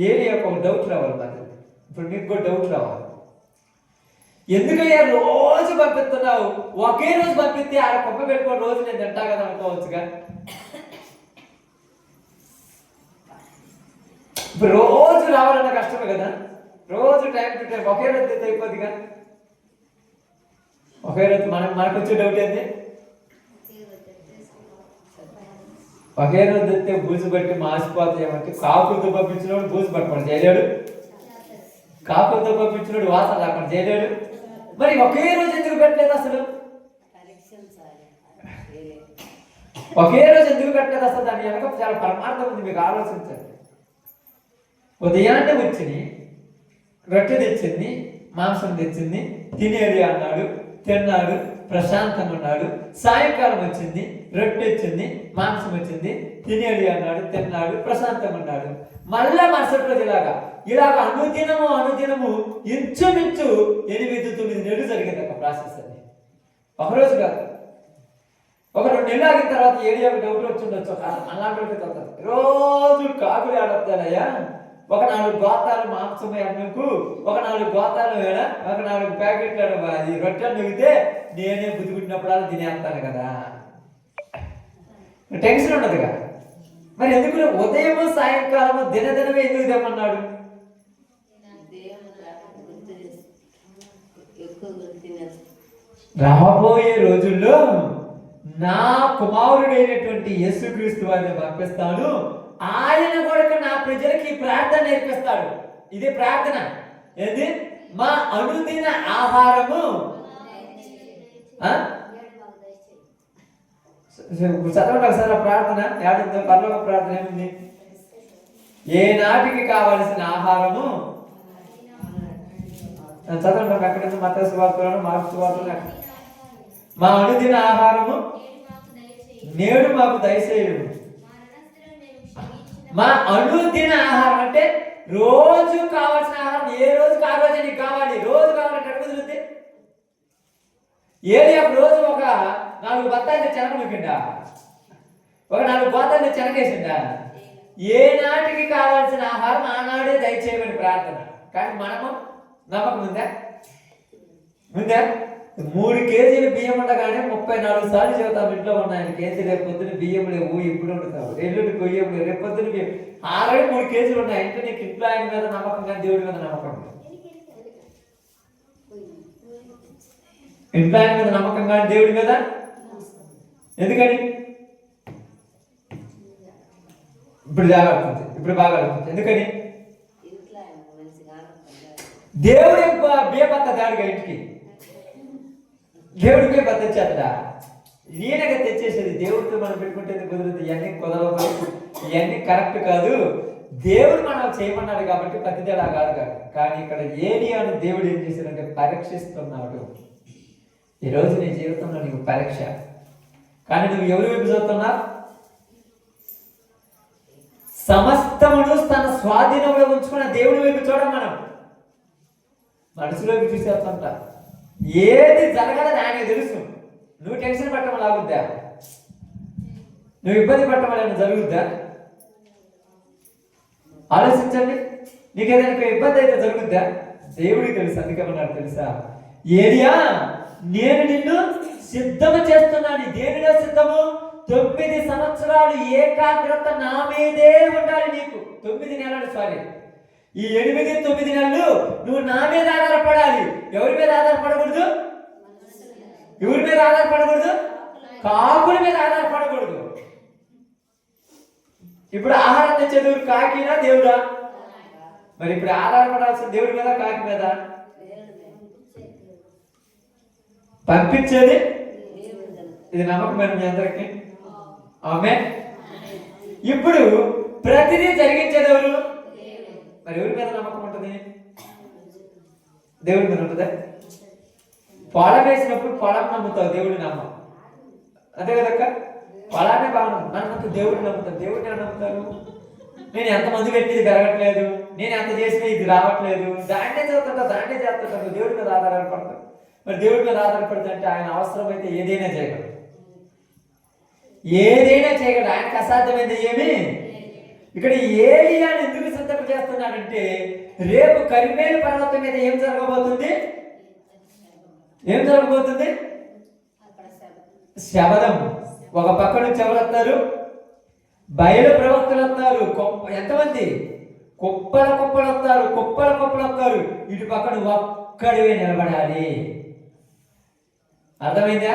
ఏది ఒక డౌట్ రావాలి మధ్యలో. ఇప్పుడు మీకు కూడా డౌట్ రావాలి. ఎందుకయ్యా రోజు పంపిస్తున్నావు? ఒకే రోజు పంపిస్తే ఆడ కుప్ప పెట్టుకొని రోజు నేను తింటా కదా అనుకోవచ్చుగా. ఇప్పుడు రోజు రావాలన్న కష్టమే కదా. రోజు టైం టు టైం ఒకే రోజు తెస్తే అయిపోద్దిగా. ఒకే రోజు మనకు వచ్చే డౌట్ ఏంటి? ఒకే రోజు తెస్తే బూజు బట్టి మాసిపోతాయి ఏమంటే కాకులతో పంపించిన బూజు పట్టుకోండి చేయలేడు. కాకులతో పంపించినోడు వాసన రాకుండా చేయలేడు. మరి ఒకే రోజు ఎందుకు పెట్టలేదు అసలు? ఒకే రోజు ఎందుకు పెట్టలేదు అసలు? దాని వెనక చాలా పరమార్థం ఉంది, మీకు ఆలోచించండి. ఉదయాన్నే వచ్చింది, రొట్టె తెచ్చింది, మాంసం తెచ్చింది, తినేది అన్నాడు, తిన్నాడు, ప్రశాంతంగా ఉన్నాడు. సాయంకాలం వచ్చింది, రొట్టె వచ్చింది, మాంసం వచ్చింది, తినేది అన్నాడు, తిన్నాడు, ప్రశాంతంగా ఉన్నాడు. మళ్ళా మరుసటి రోజు ఇలాగ అనుదినము ఇంచుమించు 8-9 నెలలు జరిగింది ఒక ప్రాసెస్. అది ఒకరోజు కాదు, ఒక 2 నెలలు ఆగిన తర్వాత ఏడియా డౌట్ వచ్చి ఉండొచ్చు. అలాంటి రోజు కాకులు ఆడతానయ్యా, ఒక 4 గోతాలు మాంసం అన్నుకు, ఒక 4 గోతాలు ఒక 4 ప్యాకెట్లు అది రొట్టె మిగితే నేనే బుద్ధిపుట్టినప్పుడు తినేస్తాను కదా, టెన్షన్ ఉండదుగా. మరి ఎందుకు ఉదయము సాయంకాలము దినదినమే ఎందుకు తెమ్మన్నాడు? రాబోయే రోజుల్లో నా కుమారుడైనటువంటి యేసుక్రీస్తు వారిని పంపిస్తాను, ఆయన కూడా నా ప్రజలకి ప్రార్థన నేర్పిస్తాడు. ఇది ప్రార్థన. ఏది? మా అనుదిన ఆహారము చదవండి ఒకసారి. ఆ ప్రార్థన ఏడుందో, పరలోక ప్రార్థన ఏముంది? ఏ నాటికి కావలసిన ఆహారము చదవండి. అక్కడ మత్తయి సువార్తలోను మార్కు సువార్తలో మా అనుదిన ఆహారము నేడు మాకు దయచేయుము. మా అనుదిన ఆహారం అంటే రోజు కావాల్సిన ఆహారం. ఏ రోజుకి ఆ రోజు నీకు కావాలి. రోజు కావాలంటే అడుగుతుంది ఏది? అప్పుడు రోజు ఒక 4 బత్తాయిలు చెనక ముక్కిండా, ఒక 4 గోతాలు చెనకేసిండా. ఏ నాటికి కావాల్సిన ఆహారం ఆనాడే దయచేయమని ప్రార్థన. కానీ మనము నమ్మకం ఉందా? 3 కేజీలు బియ్యం ఉండగానే 34 సార్లు చెబుతాం ఇంట్లో ఉన్న 5 కేజీలు రేపు పొద్దున బియ్యం లేవు, ఇప్పుడు ఉంటావు, ఎల్లుండి కొయ్యం లేవు, రేపు పొద్దున బియ్యం ఆల్రెడీ 3 కేజీలు ఉన్నాయి. అంటే నీకు ఇంట్లో ఆయన మీద నమ్మకం కానీ దేవుడి మీద నమ్మకం. ఇంట్లో ఆయన మీద నమ్మకం కానీ దేవుడి మీద ఎందుకని? ఇప్పుడు బాగా అడుగుతుంది ఎందుకని? దేవుడి బియ్యపత్త దాడిగా ఇంటికి దేవుడికే బద్ద తెచ్చేదా? ఈయనగా తెచ్చేసేది. దేవుడితో మనం పెట్టుకుంటే కుదరదు. ఇవన్నీ కుదరదు, ఇవన్నీ కరెక్ట్ కాదు. దేవుడు మనం చేయమన్నాడు కాబట్టి ప్రతిదేలా కాదు కాదు. కానీ ఇక్కడ ఏలియాను దేవుడు ఏం చేశాడంటే పరీక్షిస్తున్నాడు. ఈరోజు నీ జీవితంలో నీకు పరీక్ష. కానీ నువ్వు ఎవరి వైపు చదువుతున్నా? సమస్తమును తన స్వాధీనంలో ఉంచుకున్న దేవుడి వైపు చూడం. మనం మనసులోకి చూసేస్తుంట. ఏది జరగదని ఆయనకు తెలుసు. నువ్వు టెన్షన్ పట్టడం లాగుద్దా? నువ్వు ఇబ్బంది పట్టడం వల్ల జరుగుద్దా? ఆలోచించండి. నీకు ఏదైనా ఇబ్బంది అయితే జరుగుద్దా? దేవుడికి తెలుసు. అందుకే అన్నాడు తెలుసా, ఏలియా నేను నిన్ను సిద్ధము చేస్తున్నాను. దేనిలో సిద్ధము? 9 సంవత్సరాలు ఏకాగ్రత నా మీదే ఉండాలి నీకు. 9 నెలలు ఈ 8-9 నెలలు నువ్వు నా మీద ఆధారపడాలి. ఎవరి మీద ఆధారపడకూడదు? ఎవరి మీద ఆధారపడకూడదు? కాకుల మీద ఆధారపడకూడదు. ఇప్పుడు ఆహారం తెచ్చేది కాకినా దేవుడా? మరి ఇప్పుడు ఆధారపడాల్సిన దేవుడి మీద కాకి మీద? పంపించేది ఇది నమ్మకమైన మీ అందరికి. ఆమేన్. ఇప్పుడు ప్రతిదీ జరిగించేది ఎవరు? మరి ఎవరి మీద నమ్మకం ఉంటుంది? దేవుడి మీద ఉంటుందా? పొలం వేసినప్పుడు పొలం నమ్ముతావు, దేవుడిని నమ్మం. అంతే కదక్క? పొలాన్ని బాగా మనమంతా దేవుడిని నమ్ముతాం. దేవుడిని నమ్ముతారు. నేను ఎంతమంది పెట్టి ఇది పెరగట్లేదు, నేను ఎంత చేసినా ఇది రావట్లేదు, దాన్నే చదువుతుంటా, దాన్నే చేస్తుంటాను. దేవుడి మీద ఆధారపడతాను. మరి దేవుడి మీద ఆధారపడితే అంటే ఆయన అవసరమైతే ఏదైనా చేయగలడు. ఏదైనా చేయగలడు. ఆయనకు అసాధ్యమైంది ఏమి? ఇక్కడ ఏలియాను ఎందుకు సిద్ధం చేస్తున్నాడంటే రేపు కరిమేలు పర్వతం మీద ఏం జరగబోతుంది? ఏం జరగబోతుంది? శబదం. ఒక పక్క నుంచి ఎవరు వస్తారు? బయలు ప్రవక్తలు వస్తారు. ఎంతమంది? కుప్పలు వస్తారు. కుప్పలు వస్తారు. ఇటు పక్కన ఒక్కడివే నిలబడాలి. అర్థమైందా?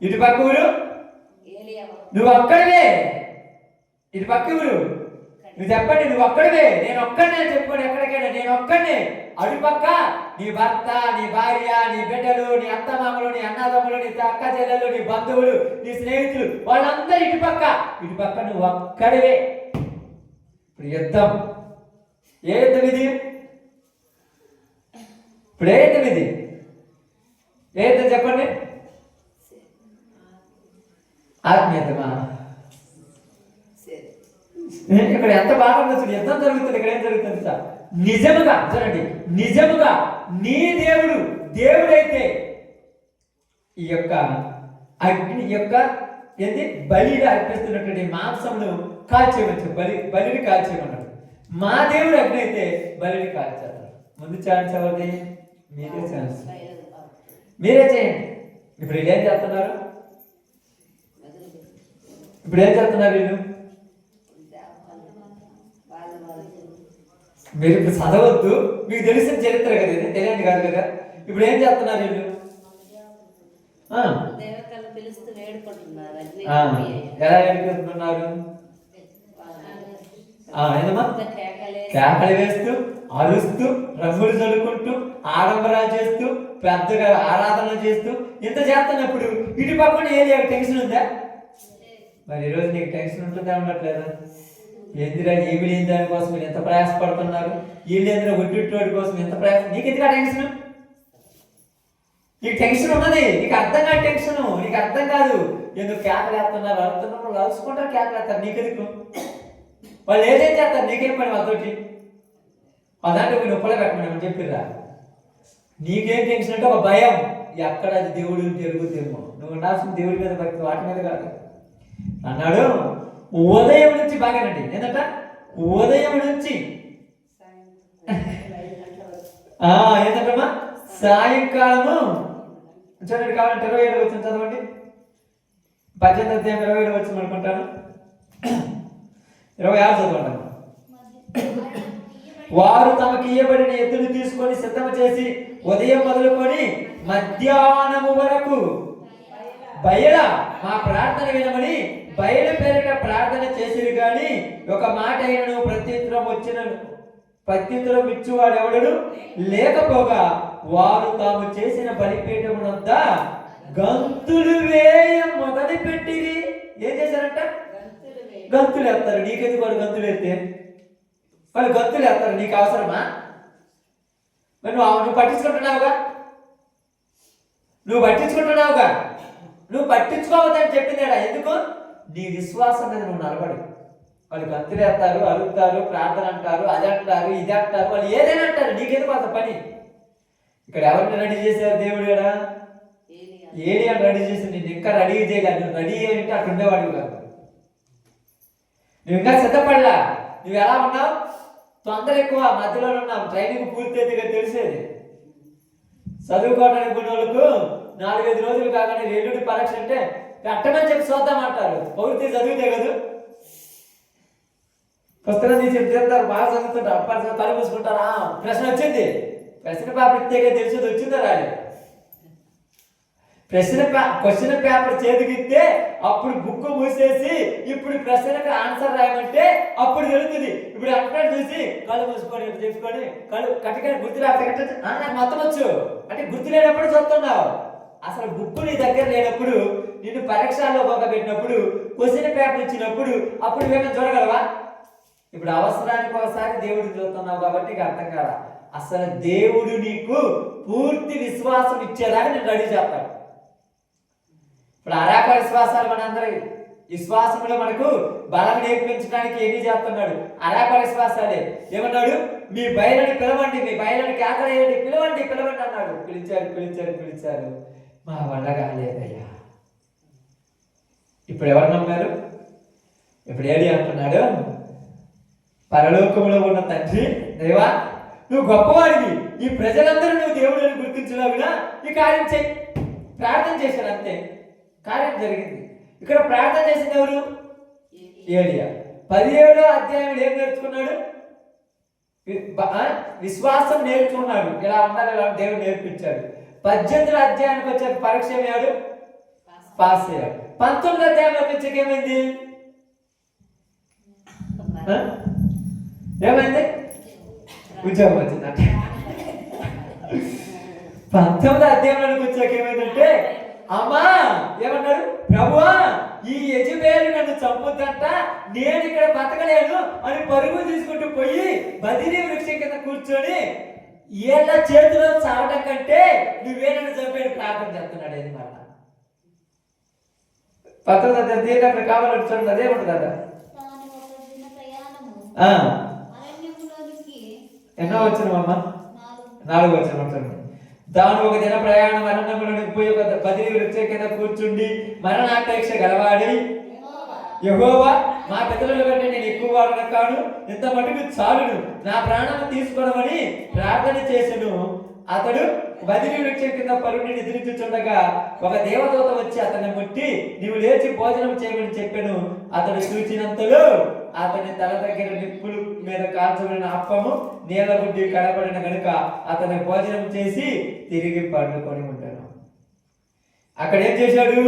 ఇటు పక్క ఊరు నువ్వు ఒక్కడివే, ఇటు పక్క ఊరు నువ్వు చెప్పండి, నువ్వు ఒక్కడివే, నేను ఒక్కడినే అని చెప్పుకోండి. ఎక్కడికైనా నేను ఒక్కడినే. అటుపక్క నీ భర్త, నీ భార్య, నీ బిడ్డలు, నీ అత్తమామలు, నీ అన్నదమ్ములు, నీ అక్క చెల్లెలు, నీ బంధువులు, నీ స్నేహితులు, వాళ్ళందరూ ఇటుపక్క నువ్వు ఒక్కడివే. ఇప్పుడు యుద్ధం. ఏ యుద్ధం ఇది? ఇప్పుడు ఏ యుద్ధం ఇది? ఏ యుద్ధం చెప్పండి? ఆత్మీయతమా? ఇక్కడ ఎంత బాగా చూడు, యుద్ధం జరుగుతుంది. ఇక్కడ ఏం జరుగుతుంది సార్? నిజముగా చూడండి, నిజముగా నీ దేవుడైతే ఈ యొక్క అగ్ని యొక్క ఏంటి బలిగా అర్పిస్తున్నటువంటి మాంసమును కాల్చేయవచ్చు. బలిని కాల్చేయమన్నాడు. మా దేవుడు అగ్ని అయితే బలిని కాల్చేస్తాడు. ముందు ఛాన్స్ ఎవరిది? మీరే ఛాన్స్, మీరే చేయండి. ఇప్పుడు వీళ్ళు ఏం చేస్తున్నారు? వీళ్ళు మీరు ఇప్పుడు చదవద్దు, మీకు తెలిసిన చరిత్ర కదా ఇది, తెలియంది కాదు కదా. ఇప్పుడు ఏం చేస్తున్నారు వీళ్ళు? ఎలా వేడుకుంటున్నారు? కేకలు వేస్తూ, అరుస్తూ, రంగులు చల్లుకుంటూ, ఆడంబరాలు చేస్తూ, పెద్దగా ఆరాధన చేస్తూ ఇంత చేస్తున్నప్పుడు ఇటు పక్కన ఏది టెన్షన్ ఉందా? మరి ఈరోజు నీకు టెన్షన్ ఉంటుందా? ఉండట్లేదా? ఎందురా ఏమి లేని దానికోసం మీరు ఎంత ప్రయాసపడుతున్నారు? వీళ్ళు ఎందుకు ఒడ్డుట్టోడి కోసం ఎంత ప్రయాసం? నీకు ఎందుకు ఆ టెన్షన్? నీకు టెన్షన్ ఉన్నది, నీకు అర్థం కాదు టెన్షన్, నీకు అర్థం కాదు. ఎందుకు కేకలు వేస్తున్నారు, అరుతున్నారు, వాళ్ళు అరుచుకుంటారు, కేకలు వేస్తారు. నీకెందుకు? వాళ్ళు ఏదేం చేస్తారు? నీకేం పని వాళ్ళతోటి? అదంటే మీరు నొప్పలే పెట్టమని చెప్పిర్రా. నీకేం టెన్షన్ అంటే ఒక భయం, ఎక్కడ అది దేవుడు జరుగుతుందేమో. నువ్వు ఉండాల్సిన దేవుడి మీద భక్తి, వాటి మీద కాదు అన్నాడు. ఉదయం నుంచి బాగానండి, ఏంటంట ఉదయం నుంచి ఏంటంటమ్మా సాయంకాలము. చూడండి, కావాలంటే 27 వచ్చింది చదవండి. 18 అధ్యాయం 27 వచ్చింది అనుకుంటాను. 26 చదవండి. వారు తమకి ఇయ్యబడిన ఎద్దులు తీసుకొని సిద్ధం చేసి ఉదయం మొదలుకొని మధ్యాహ్నము వరకు బయల మా ప్రార్థన వినమని బయలు పేరిట ప్రార్థన చేసిరు. కానీ ఒక మాట అయినను ప్రత్యుత్తరం ఇచ్చువాడు ఎవడను లేకపోగా వారు తాము చేసిన బలిపీఠమునంత గంతులు వేయ మొదలు పెట్టిరి. ఏం చేశారంట? గంతులు వేస్తారు. నీకెందుకు వాళ్ళు గంతులు వేస్తే? వాళ్ళు గంతులు వేస్తారు, నీకు అవసరమా? మరి నువ్వు పట్టించుకుంటున్నావుగా, నువ్వు పట్టించుకోవద్దని చెప్పిందేడా? ఎందుకు? నీ విశ్వాసం మీద నువ్వు నిలబడి. వాళ్ళు గంతులేస్తారు, అడుగుతారు, ప్రార్థన అంటారు, అది అంటారు, ఇది అంటారు, వాళ్ళు ఏదైనా అంటారు. నీకెందుకు అంత పని? ఇక్కడ ఎవరిని రెడీ చేశారు? దేవుడు కదా. ఏలి అని రెడీ చేసి నేను ఇంకా రెడీ చేయలేదు. నువ్వు రెడీ అయ్యింటే అక్కడ ఉండేవాడివి కాదు. నువ్వు ఇంకా సిద్ధపడలా. నువ్వు ఎలా ఉన్నావు? తొందర ఎక్కువ, మధ్యలో ఉన్నావు. ట్రైనింగ్ పూర్తి తెలిసేది. చదువుకోవడానికి కొన్ని వాళ్ళకు 4-5 రోజులు కాగానే ఎల్లుడి పరీక్ష అంటే అట్టమని చెప్పి చూద్దామంటారు. పౌర్తి చదివితే కదా, పుస్తకం తీసి చెప్తారు, బాగా చదువుతుంటారు, అప్పటి తల పూసుకుంటారా, ప్రశ్న వచ్చింది, ప్రశ్న పేపర్ ఇస్తే తెలిసేది వచ్చిందా రాలేదు. క్వశ్చన్ పేపర్ చేతికిస్తే అప్పుడు బుక్ మూసేసి ఇప్పుడు ప్రశ్నకు ఆన్సర్ రాయమంటే అప్పుడు తెలుస్తుంది. ఇప్పుడు అక్కడ చూసి కళ్ళు మూసుకొని తెచ్చుకొని కళ్ళు కట్టుకొని గుర్తు రాకపోతే నాకు మొత్తం వచ్చు అంటే గుర్తు లేనప్పుడు చూస్తున్నావు. అసలు బుక్ నీ దగ్గర లేనప్పుడు, నిన్ను పరీక్షల్లో పెట్టినప్పుడు, క్వశ్చన్ పేపర్ ఇచ్చినప్పుడు అప్పుడు మేము చూడగలవా? ఇప్పుడు అవసరానికి ఒకసారి దేవుడు చూస్తున్నావు కాబట్టి అర్థం కాదా? అసలు దేవుడు నీకు పూర్తి విశ్వాసం ఇచ్చేదాకా నేను రెడీ చేస్తాను. ఇప్పుడు అరాక విశ్వాసాలు మనందరి విశ్వాసంలో మనకు బలం నేర్పించడానికి ఏమీ చేస్తున్నాడు? అరాక విశ్వాసాలే. ఏమన్నాడు? మీ బయలని పిలవండి, మీ బయలని కేకలేయండి, పిలవండి అన్నాడు. పిలిచారు, మా వల్ల కాలేదయ్యా. ఇప్పుడు ఎవరు నమ్మారు? ఇప్పుడు ఏడి అంటున్నాడు, పరలోకములో ఉన్న తండ్రి దేవా, నువ్వు గొప్పవాడివి, ఈ ప్రజలందరూ నువ్వు దేవుడిని గుర్తించలేవునా ఈ కార్యం చెయ్యి. ప్రార్థన చేశాడు, అంతే, కార్యం జరిగింది. ఇక్కడ ప్రార్థన చేసింది ఎవరు? ఏలియా. 17వ అధ్యాయంలో ఏం నేర్చుకున్నాడు? విశ్వాసం నేర్చుకున్నాడు. ఇలా ఉండాలి, దేవుడు నేర్పించాడు. 18వ అధ్యాయానికి వచ్చే పరీక్ష ఏమయ్యాడు? పాస్ అయ్యాడు. 19వ అధ్యాయంలోకి వచ్చాక ఏమైంది? ఏమైంది? ఉద్యోగం వచ్చిందంట. 19వ అధ్యాయంలోకి వచ్చాక ఏమైందంటే, అమ్మా ఏమన్నాడు? ప్రభువా, ఈ యెజబెలు నన్ను చంపుద్దంట, నేను ఇక్కడ బతకలేను అని పరుగు తీసుకుంటూ పోయి బదిలీ వృక్షం కింద కూర్చొని ఏళ్ళ చేతిలో చావటం కంటే నువ్వే నన్ను చంపేది ప్రార్థన చేస్తున్నాడు. ఏది మళ్ళా 19వ అధ్యాయం అక్కడ కావాలంటే చూడండి, అదే ఉంటుంది కదా. ఎన్నో వచ్చినమ్మా? 4వ వచనం ఉంటుంది. తాను ఒక దిన ప్రయాణం అరణ్యములోనికి పోయి ఒక బదిలీ వృక్షం కింద కూర్చుండి మరణాపేక్ష గలవాడి, యెహోవా, మా పితరుల కంటే నేను ఎక్కువ వాడను కాను, ఇంత మటుకు చాలును, నా ప్రాణం తీసుకోవడమని ప్రార్థన చేసెను. అతడు బదిలీ వృక్షం కింద పరుని నిద్రించుచుండగా ఒక దేవదూత వచ్చి అతన్ని ముట్టి, నీవు లేచి భోజనం చేయమని చెప్పెను. అతడు చూచినంతలో అతని తల దగ్గర నిప్పులు మీద కాల్చబడిన అప్పము నీళ్ళ గుడ్డి కనబడిన కనుక అతని భోజనం చేసి తిరిగి పండుకొని ఉంటాడు. అక్కడ ఏం చేశాడు?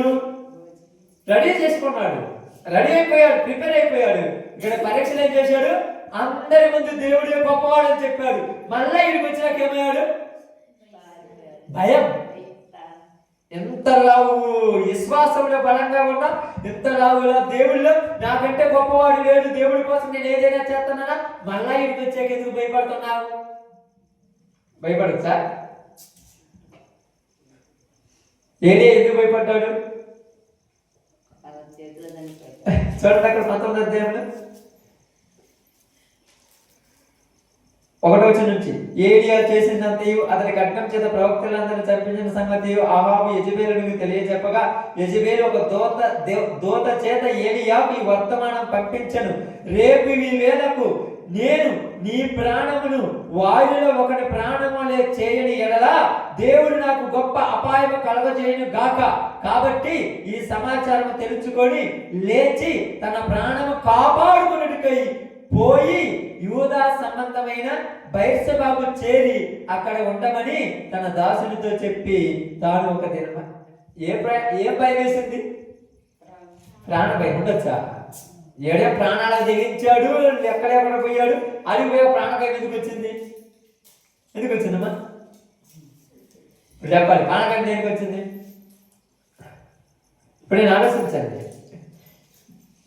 రెడీ చేసుకున్నాడు, రెడీ అయిపోయాడు, ప్రిపేర్ అయిపోయాడు. ఇక్కడ పరీక్షలు ఏం చేశాడు? అందరి ముందు దేవుడే గొప్పవాడు అని చెప్పాడు. మళ్ళా ఇక్కడికి వచ్చినాక ఏమయ్యాడు? భయం. ఎంత లావు విశ్వాసంలో బలంగా ఉన్నా, ఎంత లావులా దేవుళ్ళు నాకంటే గొప్పవాడు లేడు, దేవుడి కోసం నేను ఏదైనా చేస్తున్నానా, మళ్ళా ఇక్కడికి వచ్చాక ఎందుకు భయపడుతున్నావు? భయపడదు సార్. ఎందుకు భయపడ్డాడు? చూడండి అక్కడ 19వ అధ్యాయంలో 1వ వచనం నుంచి, ఏలియా చేసినంతయు అతని ఖడ్గం చేత ప్రవక్తలందరినీ చంపించిన సంగతియు అహాబు యెజబెలుకు తెలియజెప్పగా, యెజబెలు ఒక దూత చేత ఏలియాకు ఈ వర్తమానం పంపించను, రేపు ఈ వేళకు నేను నీ ప్రాణమును వాయులో ఒకటి ప్రాణములే చేయని ఎడలా దేవుడు నాకు గొప్ప అపాయము కలగజేయను గాక. కాబట్టి ఈ సమాచారం తెలుసుకొని లేచి తన ప్రాణము కాపాడుకున్నట్టుకై పోయి యూదా సంబంధమైన బయర్షెబాకు చేరి అక్కడ ఉండమని తన దాసునితో చెప్పి తాను ఒక దిన ఏం భయం వేసింది? ప్రాణ భయం ఉండొచ్చా? ఏడే ప్రాణాలు దిగించాడు, ఎక్కడెక్కడ పోయాడు, అది పోయే ప్రాణ భయం ఎందుకు వచ్చింది? ఎందుకు వచ్చిందమ్మా? ఇప్పుడు చెప్పాలి, ప్రాణ భయం ఎందుకు వచ్చింది? ఇప్పుడు నేను ఆలోచించండి.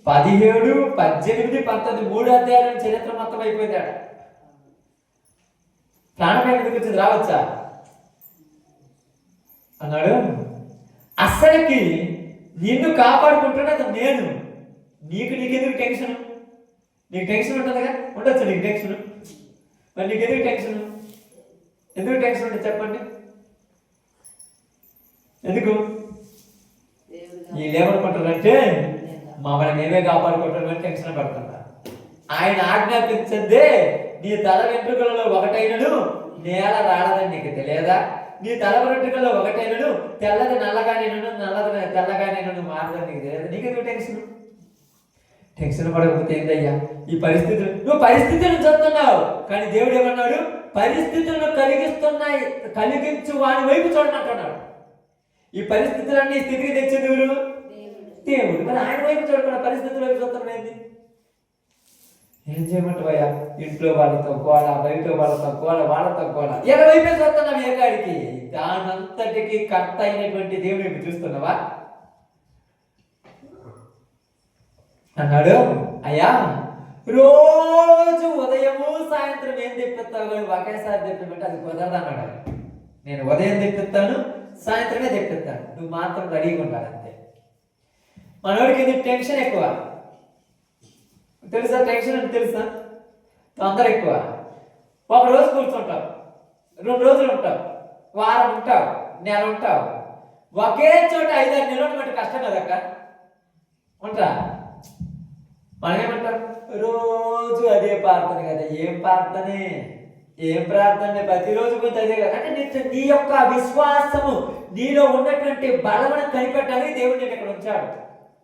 17, 18, 19 3 అధ్యాయాల చరిత్ర మొత్తం అయిపోయాడు. ప్రాణభయం ఎందుకు వచ్చింది? రావచ్చా అన్నాడు. అస్సలకి నిన్ను కాపాడుకుంటున్నది నేను, నీకెందుకు టెన్షన్? నీకు టెన్షన్ ఉంటుందిగా, ఉండొచ్చు నీకు టెన్షన్. మరి నీకెందుకు టెన్షన్? ఎందుకు టెన్షన్ ఉంటుంది చెప్పండి? ఎందుకు వీళ్ళేమనుకుంటారంటే మమ్మల్ని మేమే కాపాడుకుంటామని టెన్షన్ పడుతున్నారు. ఆయన ఆజ్ఞాపించదే నీ తల వెంట్రుకలలో ఒకటైనను నేల రాలదని నీకు తెలియదా? నీ తల వెంట్రుకల్లో ఒకటైనను తెల్లది నల్లగానేను, నల్లది తెల్లగానేను మారదని నీకు తెలియదు. నీకెందుకు టెన్షన్? టెన్షన్ పడకపోతే ఏందయ్యా ఈ పరిస్థితులు? నువ్వు పరిస్థితులను చూస్తున్నావు, కానీ దేవుడు ఏమన్నాడు? పరిస్థితులను కలిగించు వాని వైపు చూడమంటున్నాడు. ఈ పరిస్థితులన్నీ స్థితికి తెచ్చేది ఎవరు? దేవుడు. మరి ఆయన వైపు చూడకుండా పరిస్థితుల వైపు చూడటం ఏంది? ఏం చేయమంటావయ్యా? ఇంట్లో వాళ్ళతో గోళ, బయట వాళ్ళతో గోళ, వాళ్ళతో గోళ, ఎలా వైపే చూస్తున్నావు? ఏ కాడికి? దానంతటికి కర్త అయినటువంటి దేవుడు వైపు చూస్తున్నావా అన్నాడు. అయ్యా రోజు ఉదయము సాయంత్రం ఏం తెప్పిస్తావు కానీ ఒకేసారి తెప్పిమంటే అది కుదరదు అన్నాడు. నేను ఉదయం తెప్పిస్తాను, సాయంత్రమే తెప్పిస్తాను, నువ్వు మాత్రం రెడీగా ఉండాలి అంతే. మనోడికి ఇది టెన్షన్ ఎక్కువ తెలుసా? టెన్షన్ అంటే తెలుసా? తొందర ఎక్కువ. ఒక రోజు కూర్చుంటావు, 2 రోజులు ఉంటావు, వారం ఉంటావు, నెల ఉంటావు, ఒకే చోట 5-6 నెలలు బట్టి కష్టం కదక్క. ఉంటా మనమేమంటాం? రోజు అదే ప్రార్థన కదా. ఏం ప్రార్థనే? ఏం ప్రార్థన? ప్రతిరోజు కొంచెం అదే కదా. అంటే నీ యొక్క విశ్వాసము, నీలో ఉన్నటువంటి బలమును కనిపెట్టాలని దేవుడు నేను ఇక్కడ ఉంచాడు.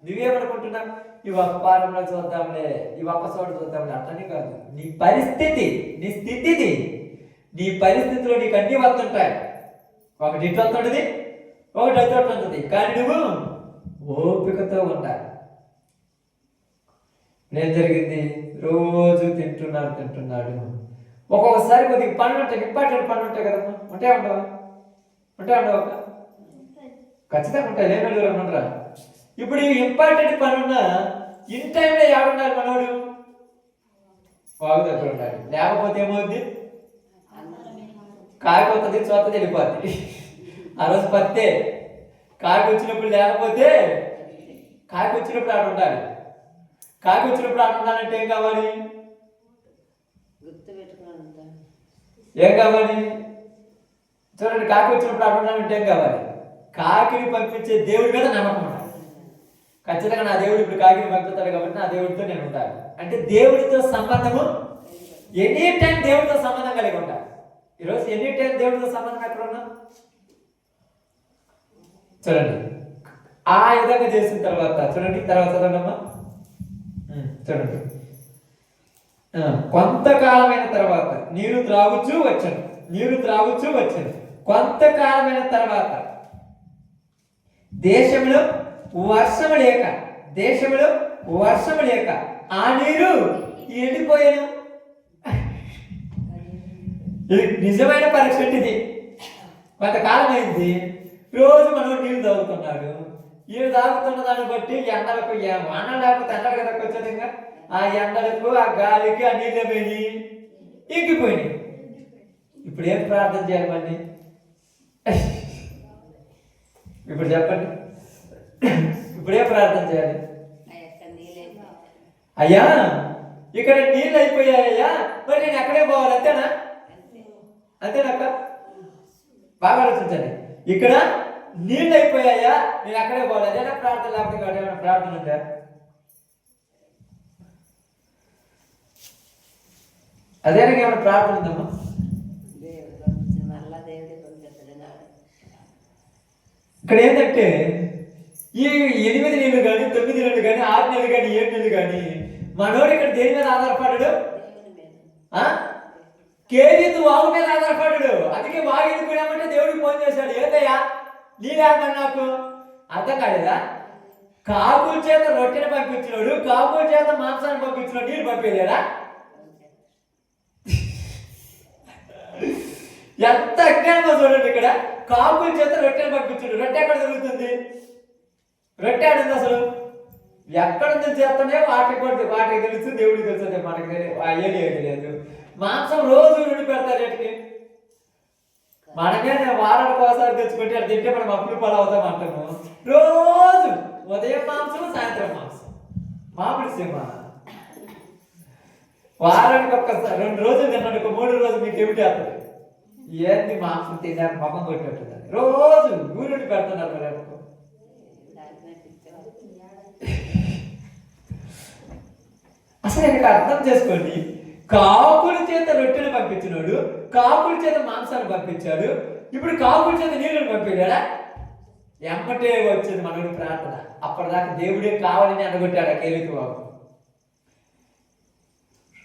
నువ్వేమనుకుంటున్నావు? ఈ ఒక్క వారంలో చూద్దాంలే, ఈ ఒక్క చోట చూద్దాంలే, అట్లనే కాదు. నీ పరిస్థితి, నీ స్థితిది, నీ పరిస్థితిలో నీకు అన్నీ వస్తుంటాయి. ఒకటి ఇటు వస్తుంటుంది, ఒకటి అటు వస్తుంటుంది, కానీ నువ్వు ఓపికతో ఉండాలి. ఏం జరిగింది? రోజు తింటున్నాడు. ఒక్కొక్కసారి కొద్దిగా పనులు ఉంటాయి, ఇంపార్టెంట్ పనులు ఉంటాయి కదమ్మా. ఉండవా ఖచ్చితంగా ఉంటాయి, లేని ఉండరా. ఇప్పుడు ఈ ఇంపార్టెంట్ పనున్నా ఇన్ టైంలో ఎవరున్నారు మనోడు? వాగు దగ్గర ఉండాలి. లేకపోతే ఏమవుద్ది? కాకపోతుంది, చోత వెళ్ళిపోద్ది. ఆ రోజు పత్తే కాకి వచ్చినప్పుడు, లేకపోతే కాకి వచ్చినప్పుడు ఆడ ఉండాలి. కాకి వచ్చినప్పుడు ఆడ ఉండాలంటే ఏం కావాలి? చూడండి, కాకి వచ్చినప్పుడు ఆడ ఉండాలంటే ఏం కావాలి? కాకిని పంపించే దేవుడి మీద నమ్మకం ఉండాలి. ఖచ్చితంగా నా దేవుడు ఇప్పుడు కాకిని పంపుతాడు కాబట్టి నా దేవుడితో నేను ఉంటాను అంటే దేవుడితో సంబంధము ఎనీ టైం దేవుడితో సంబంధం కలిగి ఉంటాను. ఈరోజు ఎనీ టైం దేవుడితో సంబంధం ఎక్కడ ఉన్నా చూడండి. ఆ విధంగా చేసిన తర్వాత చూడండి, తర్వాత చదవండమ్మా. చూడండి, కొంతకాలమైన తర్వాత నీరు త్రాగుచూ వచ్చాను. కొంతకాలమైన తర్వాత దేశంలో వర్షము లేక ఆ నీరు ఎండిపోయాను. ఇది నిజమైన పరీక్ష. ఇది కొంతకాలం అయింది, రోజు మనం నీళ్ళు తాగుతున్నాడు. నీళ్ళు తాగుతున్న దాన్ని బట్టి ఎండలకు, వాన లేకపోతే ఎండలు కదా వచ్చేది, ఇంకా ఆ ఎండలకు ఆ గాలికి ఆ నీళ్ళు పోయి ఇంకిపోయినాయి. ఇప్పుడు ఏం ప్రార్థన చేయాలి మళ్ళీ? ఇప్పుడు చెప్పండి, ఇప్పుడే ప్రార్థన చేయాలి? అయ్యా ఇక్కడ నీళ్ళు అయిపోయాయ్యా, మరి నేను ఎక్కడే పోవాలి? అంతేనక్క? బాగా ఆలోచించండి. ఇక్కడ నీళ్ళు అయిపోయాయా, నేను అక్కడే పోవాలి. అదేనా ప్రార్థన? లేకపోతే ఏమైనా ప్రార్థన ఉందా? అదేనా ఏమైనా ప్రార్థన ఉందమ్మా? ఇక్కడ ఏంటంటే ఈ 8 నెలలు కానీ 9 నెలలు కానీ 6 నెలలు కానీ 7 నెలలు కానీ మనోడు ఇక్కడ దేని మీద ఆధారపడ్డాడు? కేజీతు వాగు మీద ఆధారపడ్డాడు. అందుకే వాగు ఎందుకు పోయామంటే దేవుడికి ఫోన్ చేశాడు, ఏందయ్యా నీళ్ళేమని నాకు అర్థం కాలేదా? కాకుల చేత రొట్టెని పంపించినాడు, కాకుల చేత మాంసాన్ని పంపించినాడు, నీళ్ళు పంపించలేదా? ఎంత అజ్ఞానంగా చూడండి. ఇక్కడ కాకుల చేత రొట్టెని పంపించాడు. రొట్టె ఎక్కడ దొరుకుతుంది? రొట్టె ఆడింది అసలు ఎక్కడ నుంచి చేస్తానే వాటికి తెలుసు, దేవుడికి తెలుస్తుంది, మనకి ఏది లేదు. మాంసం రోజు నుండి పెడతారు రేటుకి. మనమే వారానికి ఒకసారి తెచ్చుకుంటే అది తింటే మనం అప్పులు పాలు అవుతాం అంటాము. రోజు ఉదయం మాంసం, సాయంత్రం మాంసం, మామిడి సినిమా. వారానికి ఒక్కసారి 2 రోజులు తిన్నాడు, 3 రోజులు మీకు ఏమిటి అవుతుంది? ఏంది మాంసం తిన్నారు మొహం కొట్టేట్టున్నారు. రోజు ఊరుండి పెడుతున్నారు. మరి అసలు ఇక్కడ అర్థం చేసుకోండి, కాకుల చేత రొట్టెలు పంపించినాడు, కాకుల చేత మాంసాన్ని పంపించాడు. ఇప్పుడు కాకుల చేత నీళ్ళని పంపించాడా? ఎమ్మటే వచ్చింది మనోడి ప్రార్థన. అప్పటిదాకా దేవుడే కావాలని అనగొట్టాడు ఆ కేలికి బాబు.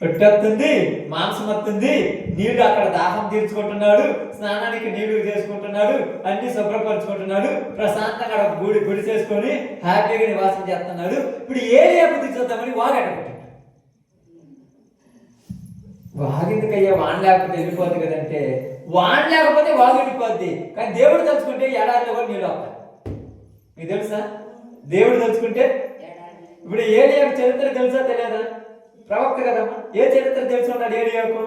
రొట్టె వస్తుంది, మాంసం వస్తుంది, నీళ్లు అక్కడ దాహం తీర్చుకుంటున్నాడు, స్నానానికి నీళ్లు చేసుకుంటున్నాడు, అన్ని శుభ్రపరుచుకుంటున్నాడు, ప్రశాంతంగా గుడి చేసుకొని హ్యాపీగా నివాసం చేస్తున్నాడు. ఇప్పుడు ఏరియా బుద్ధి చూద్దామని వాగడబట్టి వాగెందుకయ్యా వాన్ లేకపోతే వెళ్ళిపోద్ది కదంటే, వాన్ లేకపోతే వాగు వెళ్ళిపోద్ది. కానీ దేవుడు తలుచుకుంటే ఏడాదిలో కూడా నీళ్ళు వస్తాయి. మీకు తెలుసా? దేవుడు తలుచుకుంటే ఇప్పుడు ఏలియాకు చరిత్ర తెలుసా తెలియదా? ప్రవక్త కదమ్మా, ఏ చరిత్ర తెలుసు ఉన్నాడు ఏలియాకు?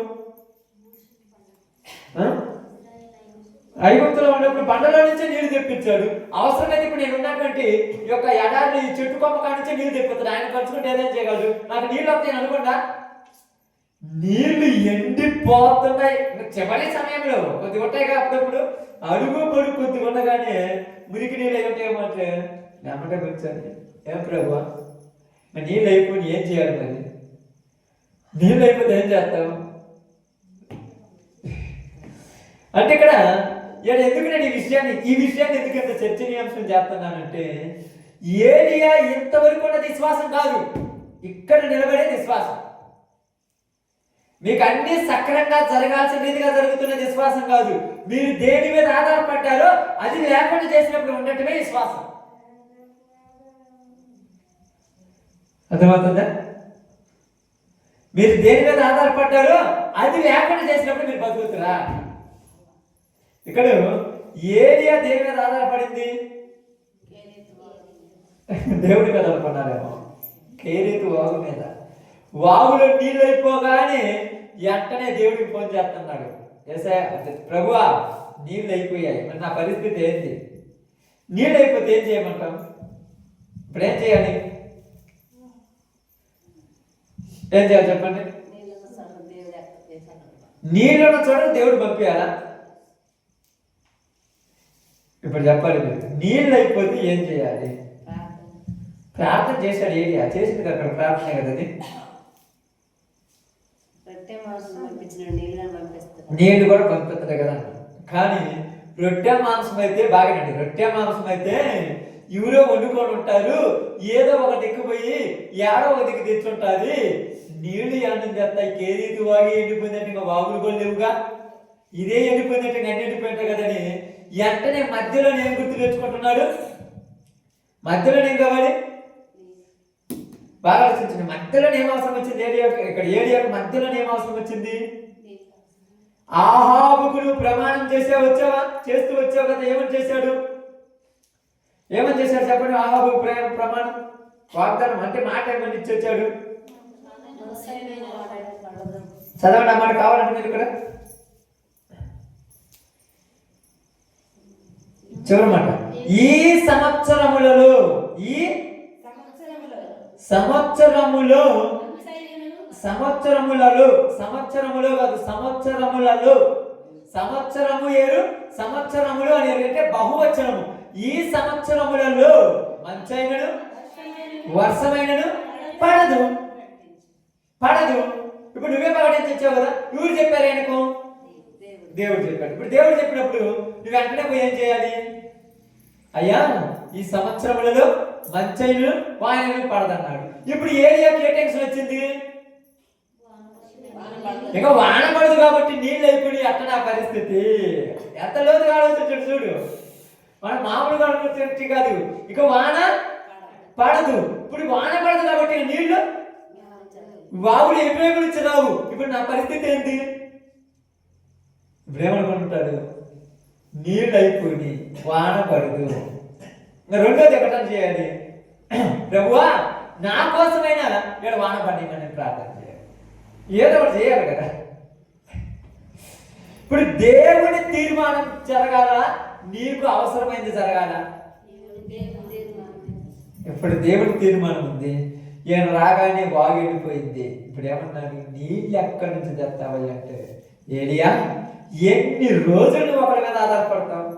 ఐగుప్తులో ఉన్నప్పుడు బండలో నుంచే నీళ్లు తెప్పించాడు. అవసరమైతే ఇప్పుడు నేను ఉన్నటువంటి ఈ యొక్క ఎడారిని ఈ చెట్టు కొమ్మ కాడి నుంచే నీళ్లు తెప్పిస్తాడు. ఆయన కలుసుకుంటే ఏదైనా చేయగలడు. నాకు నీళ్ళు వస్తాయని అనుకోండా, నీళ్లు ఎండిపోతున్నాయి. చివరి సమయంలో కొద్దిగా ఉంటాయిగా, అప్పుడప్పుడు అడుగు పొడుగు కొద్దిగా ఉండగానే మురికి నీళ్ళు ఏమంటే నమ్మటం వచ్చాను. ఏం ప్రభు మరి నీళ్ళు అయిపోయి ఏం చేయాలి? మరి నీళ్ళు అయిపోతే ఏం చేస్తావు అంటే ఇక్కడ ఎందుకు నేను ఈ విషయాన్ని ఎందుకంత చర్చనీయాంశం చేస్తున్నానంటే, ఏలియా ఇంతవరకు ఉన్నది విశ్వాసం కాదు, ఇక్కడ నిలబడేది విశ్వాసం. మీకు అన్ని సక్రంగా జరగాల్సిన రీతిగా జరుగుతున్న విశ్వాసం కాదు. మీరు దేని మీద ఆధారపడ్డారో అది లేకుండా చేసినప్పుడు ఉండటమే విశ్వాసం. అర్థమవుతుందా? మీరు దేని మీద ఆధారపడ్డారో అది లేకుండా చేసినప్పుడు మీరు బతుకుతారా? ఇక్కడ ఏరియా దేని మీద ఆధారపడింది? దేవుడి మీద అనుకున్నారేమో. కేరీతు వాగు మీద. వాగులో నీళ్ళు అయిపోగానే వెంటనే దేవుడికి ఫోన్ చేస్తున్నాడు, ప్రభువా నీళ్ళు అయిపోయాయి, మరి నా పరిస్థితి ఏంటి? నీళ్ళు అయిపోతే ఏం చేయమంటాం? ఇప్పుడు ఏం చేయాలి? ఏం చేయాలి చెప్పండి? నీళ్ళను చోట దేవుడు పంపించాలా? ఇప్పుడు చెప్పాలి మీరు. నీళ్ళు అయిపోతే ఏం చేయాలి? ప్రార్థన చేశాడు. ఏరియా చేసింది అక్కడ ప్రార్థన కదా. అది నీళ్లు కూడా పంపిస్తుంది కదా. కానీ రొట్టె మాంసం అయితే బాగానండి. రొట్టె మాంసం అయితే ఎవరో వండుకొని ఉంటారు, ఏదో ఒక దిక్కుపోయి ఏడో ఒక దిక్కు తెచ్చుంటుంది. నీళ్లు ఎండం చేస్తాయి. కేరీతి వాగి ఎండిపోయిందంటే ఇంకా వాగులు కూడా లేవుగా. ఇదే ఎండిపోయిందంటే ఇంకా అన్ని ఎండిపోయింటాయి కదని వెంటనే మధ్యలో నేను గుర్తు తెచ్చుకుంటున్నాడు. మధ్యలో ఏం కావాలి? బాగా ఆలోచించండి. మధ్యలో ఏం అవసరం వచ్చింది? ఇక్కడ ఏరియాకు మధ్యలో ఏం అవసరం వచ్చింది? ఆహాబుకు నువ్వు ప్రమాణం చేస్తూ వచ్చావు కదా. ఏమని చేశాడు చెప్పండి? ఆహాబుకు ప్రమాణం వాగ్దానం అంటే మాట ఏమని ఇచ్చి వచ్చాడు? చదవండి ఆ మాట కావాలంటే మీరు ఇక్కడ చివరి మాట. ఈ సంవత్సరములలో కాదు, సంవత్సరము ఏరు సంవత్సరములు అని అంటే బహువచనము. ఈ సంవత్సరములలో మంచైనను వర్షమైనను పడదు. ఇప్పుడు నువ్వే ప్రకటించి వచ్చావు కదా. ఎవరు చెప్పారు ఆయనకు? దేవుడు చెప్పాడు. ఇప్పుడు దేవుడు చెప్పినప్పుడు నువ్వు వెంటనే పోయి ఏం చేయాలి? అయ్యా ఈ సంవత్సరములలో మంచైనను వానలు పడదన్నాడు. ఇప్పుడు ఏరియాకి ఏ టెన్షన్ వచ్చింది? ఇక వాన పడదు కాబట్టి నీళ్ళు అయిపోయి అట్ట నా పరిస్థితి. ఎంత లోతుగా ఆలోచించాడు చూడు. మన మామూలుగా అనుకుంటే కాదు. ఇక వాన పడదు. ఇప్పుడు వాన పడదు కాబట్టి నీళ్లు వాగులు ఎటువైపు నుంచి రావు. ఇప్పుడు నా పరిస్థితి ఏంటి? ఇప్పుడు ఏమనుకుంటాడు? నీళ్ళు అయిపోయి వాన పడదు. రెండోది ఎక్కడని చేయాలి? ప్రభువా నా కోసమైనా ఇక్కడ వాన పడిమని ప్రార్థన చేయాలి. ఏదో ఒకటి చేయాలి కదా. ఇప్పుడు దేవుని తీర్మానం జరగాల, నీకు అవసరమైంది జరగాల. ఇప్పుడు దేవుడి తీర్మానం ఉంది. ఈయన రాగానే వాగు వెళ్ళిపోయింది. ఇప్పుడు ఏమన్నారు? నీళ్ళు ఎక్కడి నుంచి తెస్తావని అంటే, ఏలియా ఎన్ని రోజులు నువ్వు ఒకరి మీద ఆధారపడతావు?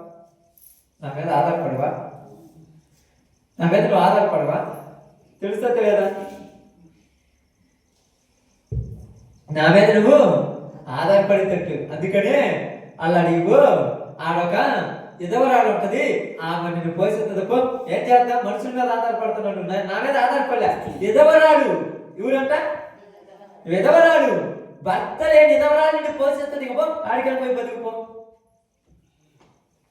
నా మీద ఆధారపడవా? నా మీద నువ్వు ఆధారపడవా? తెలుసా తెలియదా? నా మీద నువ్వు ఆధారపడేటట్టు. అందుకనే అలా నీవు ఆడొక విధవరాలు ఉంటది, ఆమె నిన్ను పోషిస్తుంది. ఏం చేద్దాం? మనుషుల మీద ఆధారపడుతున్నాడు, నా మీద ఆధారపడలే. విధవరాలు ఎవరంట? విధవరాలు. భర్త లేని విధవరాలు నిన్ను పోషిస్తుంది. ఆడికని పోయి బతుకుపో.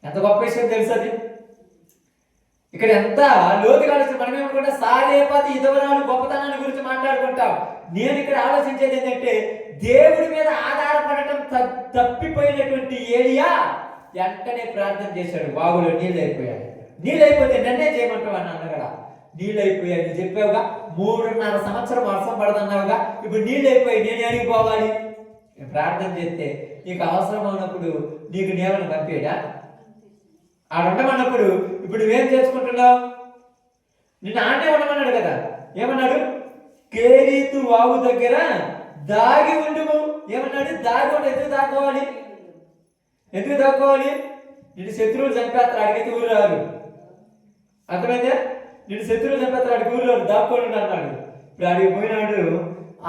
ఎంత గొప్ప విషయం తెలుసది. ఇక్కడ ఎంత లోతుగా ఆలోచన. మనం ఏమనుకుంటా? సాలేపతి విధవరాలు గొప్పతనాన్ని గురించి మాట్లాడుకుంటాం. నేను ఇక్కడ ఆలోచించేది ఏంటంటే, దేవుడి మీద ఆధారపడటం తప్పిపోయినటువంటి ఏలియా వెంటనే ప్రార్థన చేశాడు. వాగులో నీళ్ళు అయిపోయాయి. నీళ్ళు అయిపోతే నన్నే చేయమంటావు అని అన్నగడా. నీళ్ళు అయిపోయాయి. నువ్వు చెప్పావుగా 3.5 సంవత్సరం వర్షం పడదన్నావుగా. ఇప్పుడు నీళ్ళు అయిపోయి నేను ఎడికి పోవాలి? ప్రార్థన చేస్తే నీకు అవసరం ఉన్నప్పుడు నీకు నేలను పంపేడా? ఆడ ఉండమన్నప్పుడు ఇప్పుడు నువ్వేం చేసుకుంటున్నావు? నిన్ను ఆడే ఉండమన్నాడు కదా. ఏమన్నాడు? కేరీతు వాగు దగ్గర దాగి ఉండుము. ఏమన్నాడు? దాగి ఉండి ఎందుకు దాక్కోవాలి? నిన్ను శత్రువులు చంపేస్తారు, అడిగితే ఊరు రారు. అర్థమైందా? నిన్ను శత్రువులు చంపేస్తారు, అడిగి ఊరు రారు, దాక్కోండి అన్నాడు. ఇప్పుడు అడిగి పోయినాడు.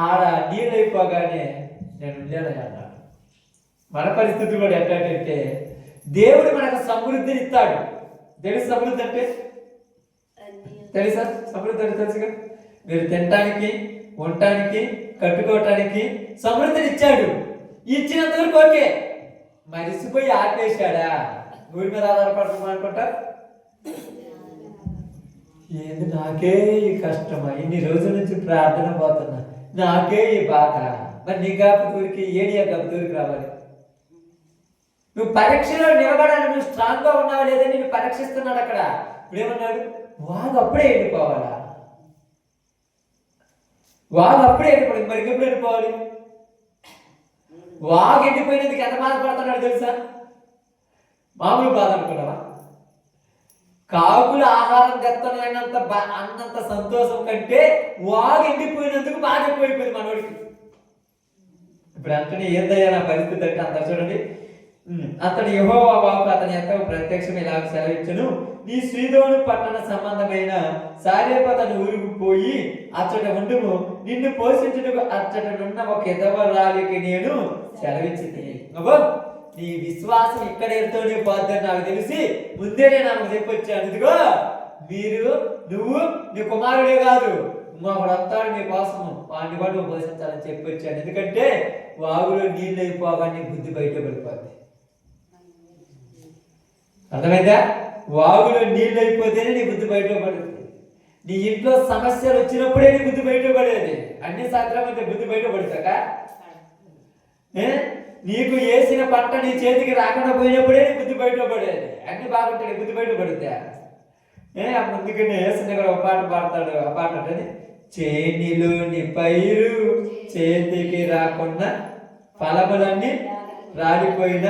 ఆడ నీళ్ళు అయిపోగానే నేను ఉండేదని అన్నాడు. మన పరిస్థితి కూడా ఎట్లాంటే, దేవుడు మనకు సమృద్ధిని ఇస్తాడు. తెలుసు సమృద్ధి అంటే? తెలుసా? సమృద్ధి అంటే తెలుసుగా. మీరు తినటానికి, ఉండటానికి, కట్టుకోవటానికి సమృద్ధిని ఇచ్చాడు. ఇచ్చినంత వరకు ఓకే. మరిసిపోయి ఆపేశాడా? ఊరి మీద ఆధారపడతాం అనుకుంటా. ఏంది నాకే ఈ కష్టమా? ఇన్ని రోజుల నుంచి ప్రార్థన పోతున్నా, నాకే ఈ బాధ. మరి నీ గబ్బతూరికి ఏడియా గబ్బతూరికి రావాలి. నువ్వు పరీక్షలో నిలబడాలి, నువ్వు స్ట్రాంగ్గా ఉన్నావా లేదా నేను పరీక్షిస్తున్నాడు అక్కడ. ఇప్పుడు ఏమన్నాడు, వాగు అప్పుడే ఎండిపోవాలా, వాగు అప్పుడే ఎండిపోయింది. మరి ఎప్పుడు ఎండిపోవాలి? వాగు ఎండిపోయినందుకు ఎంత బాధపడుతున్నాడు తెలుసా? మామూలు బాధ అనుకున్నావా? కాకులు ఆహారం తెత్తనైనంత అన్నంత సంతోషం కంటే వాగు ఎండిపోయినందుకు బాధ ఎక్కువైపోయింది మనోడికి. ఇప్పుడు అంటనే ఏందయ్యా నా పరిస్థితి అంటే అందరు చూడండి, అతడు యెహోవా వాక్కు అతని యొక్క ప్రత్యక్షం ఇలాగ సెలవిచ్చును, నీ సీదోను పట్టణ సంబంధమైన సారేపతను ఊరికి పోయి అచ్చట ఉండుము, నిన్ను పోషించుటకు అచ్చటనున్న ఒక ఎదవరాలికి నేను సెలవిచ్చి. నీ విశ్వాసం ఇక్కడ ఎంతోనే పోద్దని నాకు తెలిసి ముందే నేను ఆమెకు చెప్పొచ్చాను. ఇదిగో నువ్వు నీ కుమారుడే కాదు, ఇంకొకడు వస్తాడు నీ కోసము, వాడిని కూడా నువ్వు పోషించాలని చెప్పొచ్చాను. ఎందుకంటే వాగులో నీళ్ళు అయిపోగానే బుద్ధి బయట పడిపోద్ది. అర్థమైందా? వాగులో నీళ్ళు అయిపోతేనే నీ బుద్ధి బయట పడుతుంది. నీ ఇంట్లో సమస్యలు వచ్చినప్పుడే నీ బుద్ధి బయట పడేది. అన్ని సాధ్యమైతే బుద్ధి బయట పడతాక, నీకు వేసిన పంట నీ చేతికి రాకుండా పోయినప్పుడే నీ బుద్ధి బయట పడేది. అన్ని బాగుంటాయి, బుద్ధి బయట పడుతా. అందుకని వేసిన కూడా ఒక పాట పాడతాడు. ఆ పాట అంటే, చేనిలోని పైరు చేతికి రాకుండా, ఫలములన్నీ రాలిపోయిన,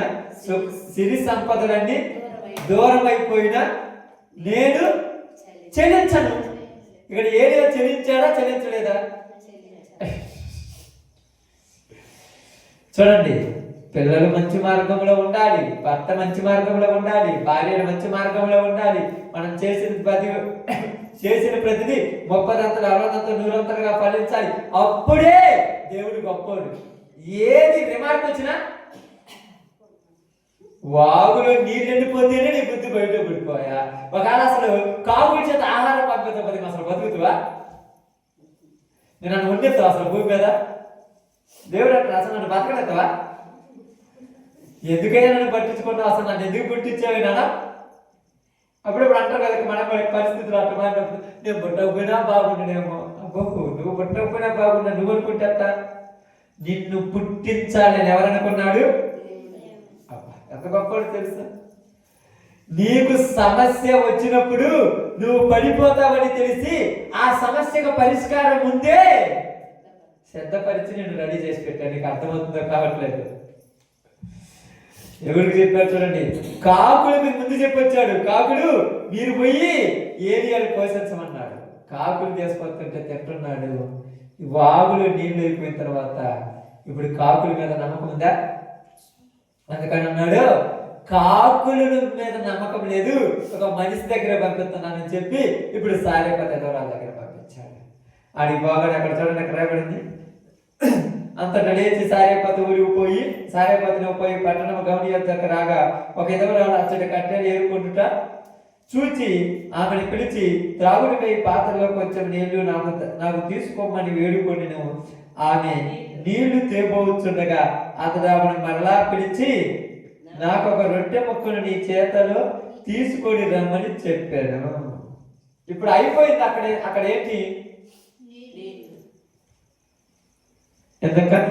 సిరి సంపదలన్నీ దూరం అయిపోయినా నేను చెల్లించను. ఇక్కడ ఏదో చెల్లించాడా చెల్లించలేదా? చూడండి, పిల్లలు మంచి మార్గంలో ఉండాలి, భర్త మంచి మార్గంలో ఉండాలి, భార్యలు మంచి మార్గంలో ఉండాలి. మనం చేసిన ప్రతిదీ 30 60 100 ఫలించాలి. అప్పుడే దేవుడు గొప్పోడు. ఏది రిమార్క్ వచ్చినా వాగులో నీళ్ళు ఎండిపోతేనే నీ బుద్ధి బయట పడిపోయా. ఒకవేళ అసలు కాకుల చేత ఆహారం పంపితే అసలు బతుకుతువా? నేను నన్ను వండిస్తావా అసలు భూమి మీద? దేవుడు అంటే అసలు నన్ను బతకడతావా? ఎందుకైనా నన్ను పట్టించుకున్నావు? అసలు నన్ను ఎందుకు పుట్టించావు నాన్న? అప్పుడప్పుడు అంటారు కదా, మన పరిస్థితులు అట్లా, నేను పుట్టకపోయినా బాగుండేమో. అబ్బో, నువ్వు పుట్టకపోయినా బాగున్నా, నువ్వు అనుకుంటా. నిన్ను పుట్టించాలని ఎవరనుకున్నాడు? ఎంత గొప్పవాడు తెలుసా? నీకు సమస్య వచ్చినప్పుడు నువ్వు పడిపోతావని తెలిసి ఆ సమస్యకు పరిష్కారం ముందే సిద్ధపరిచి నేను రెడీ చేసి పెట్టాను. నీకు అర్థమవుతుందో కావట్లేదు. ఎవరికి చెప్పారు చూడండి, కాకులు మీరు ముందు చెప్పొచ్చాడు. కాకుడు మీరు పోయి ఏరియాలు పోషించమన్నాడు. కాకులు తీసుకొస్తుంటే తింటున్నాడు. వాగులో నీళ్ళు అయిపోయిన తర్వాత ఇప్పుడు కాకుల మీద నమ్మకం ఉందా? అందుకని అన్నాడు, కాకుల మీద నమ్మకం లేదు, ఒక మనిషి దగ్గర పంపిస్తున్నానని చెప్పి ఇప్పుడు సారేపతి ఎదవరాల దగ్గర పంపించాడు. ఆడికి బాగాడు. అక్కడ చూడండి, అక్కడ రాబడింది, అంతటా లేచి సారేపతి ఊరికి పోయి సారేపతిని పోయి పట్టణం గౌని దగ్గర రాగా ఒక ఎదవరాలు అచ్చడి కట్టెలు ఏరుకుంటుట చూచి ఆమెను పిలిచి, త్రాగుడిపై పాత్రలో కొంచెం నీళ్లు నాకు తీసుకోమని వేడుకొనిను. ఆమె నీళ్లు తేబోచుండగా అతడు ఆమెను మరలా పిలిచి, నాకు ఒక రొట్టె ముక్కను నీ చేతలో తీసుకొని రమ్మని చెప్పాను. ఇప్పుడు అయిపోయింది. అక్కడ ఏంటి? ఎందుకని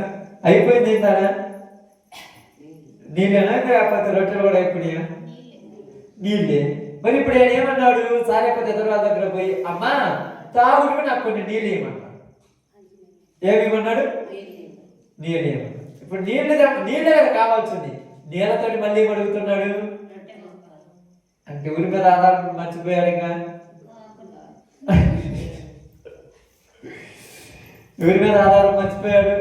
అయిపోయింది? ఏంటారా? నీళ్ళేనా లేకపోతే రొట్టెలు కూడా అయిపోయినాయా? నీళ్ళే. మరి ఇప్పుడు ఆయన ఏమన్నాడు? సారేపతి ఎదురువాళ్ళ దగ్గర పోయి, అమ్మా తాగుడికి నాకు కొన్ని నీళ్ళు ఇవ్వమన్నాడు. ఏమేమన్నాడు? నీళ్ళు ఇవ్వమన్నాడు. ఇప్పుడు నీళ్ళే కదా కావాల్సింది. నీళ్ళతోటి మళ్ళీ అడుగుతున్నాడు అంటే ఊరి మీద ఆధారం మర్చిపోయాడు. ఇంకా ఊరి మీద ఆధారం మర్చిపోయాడు.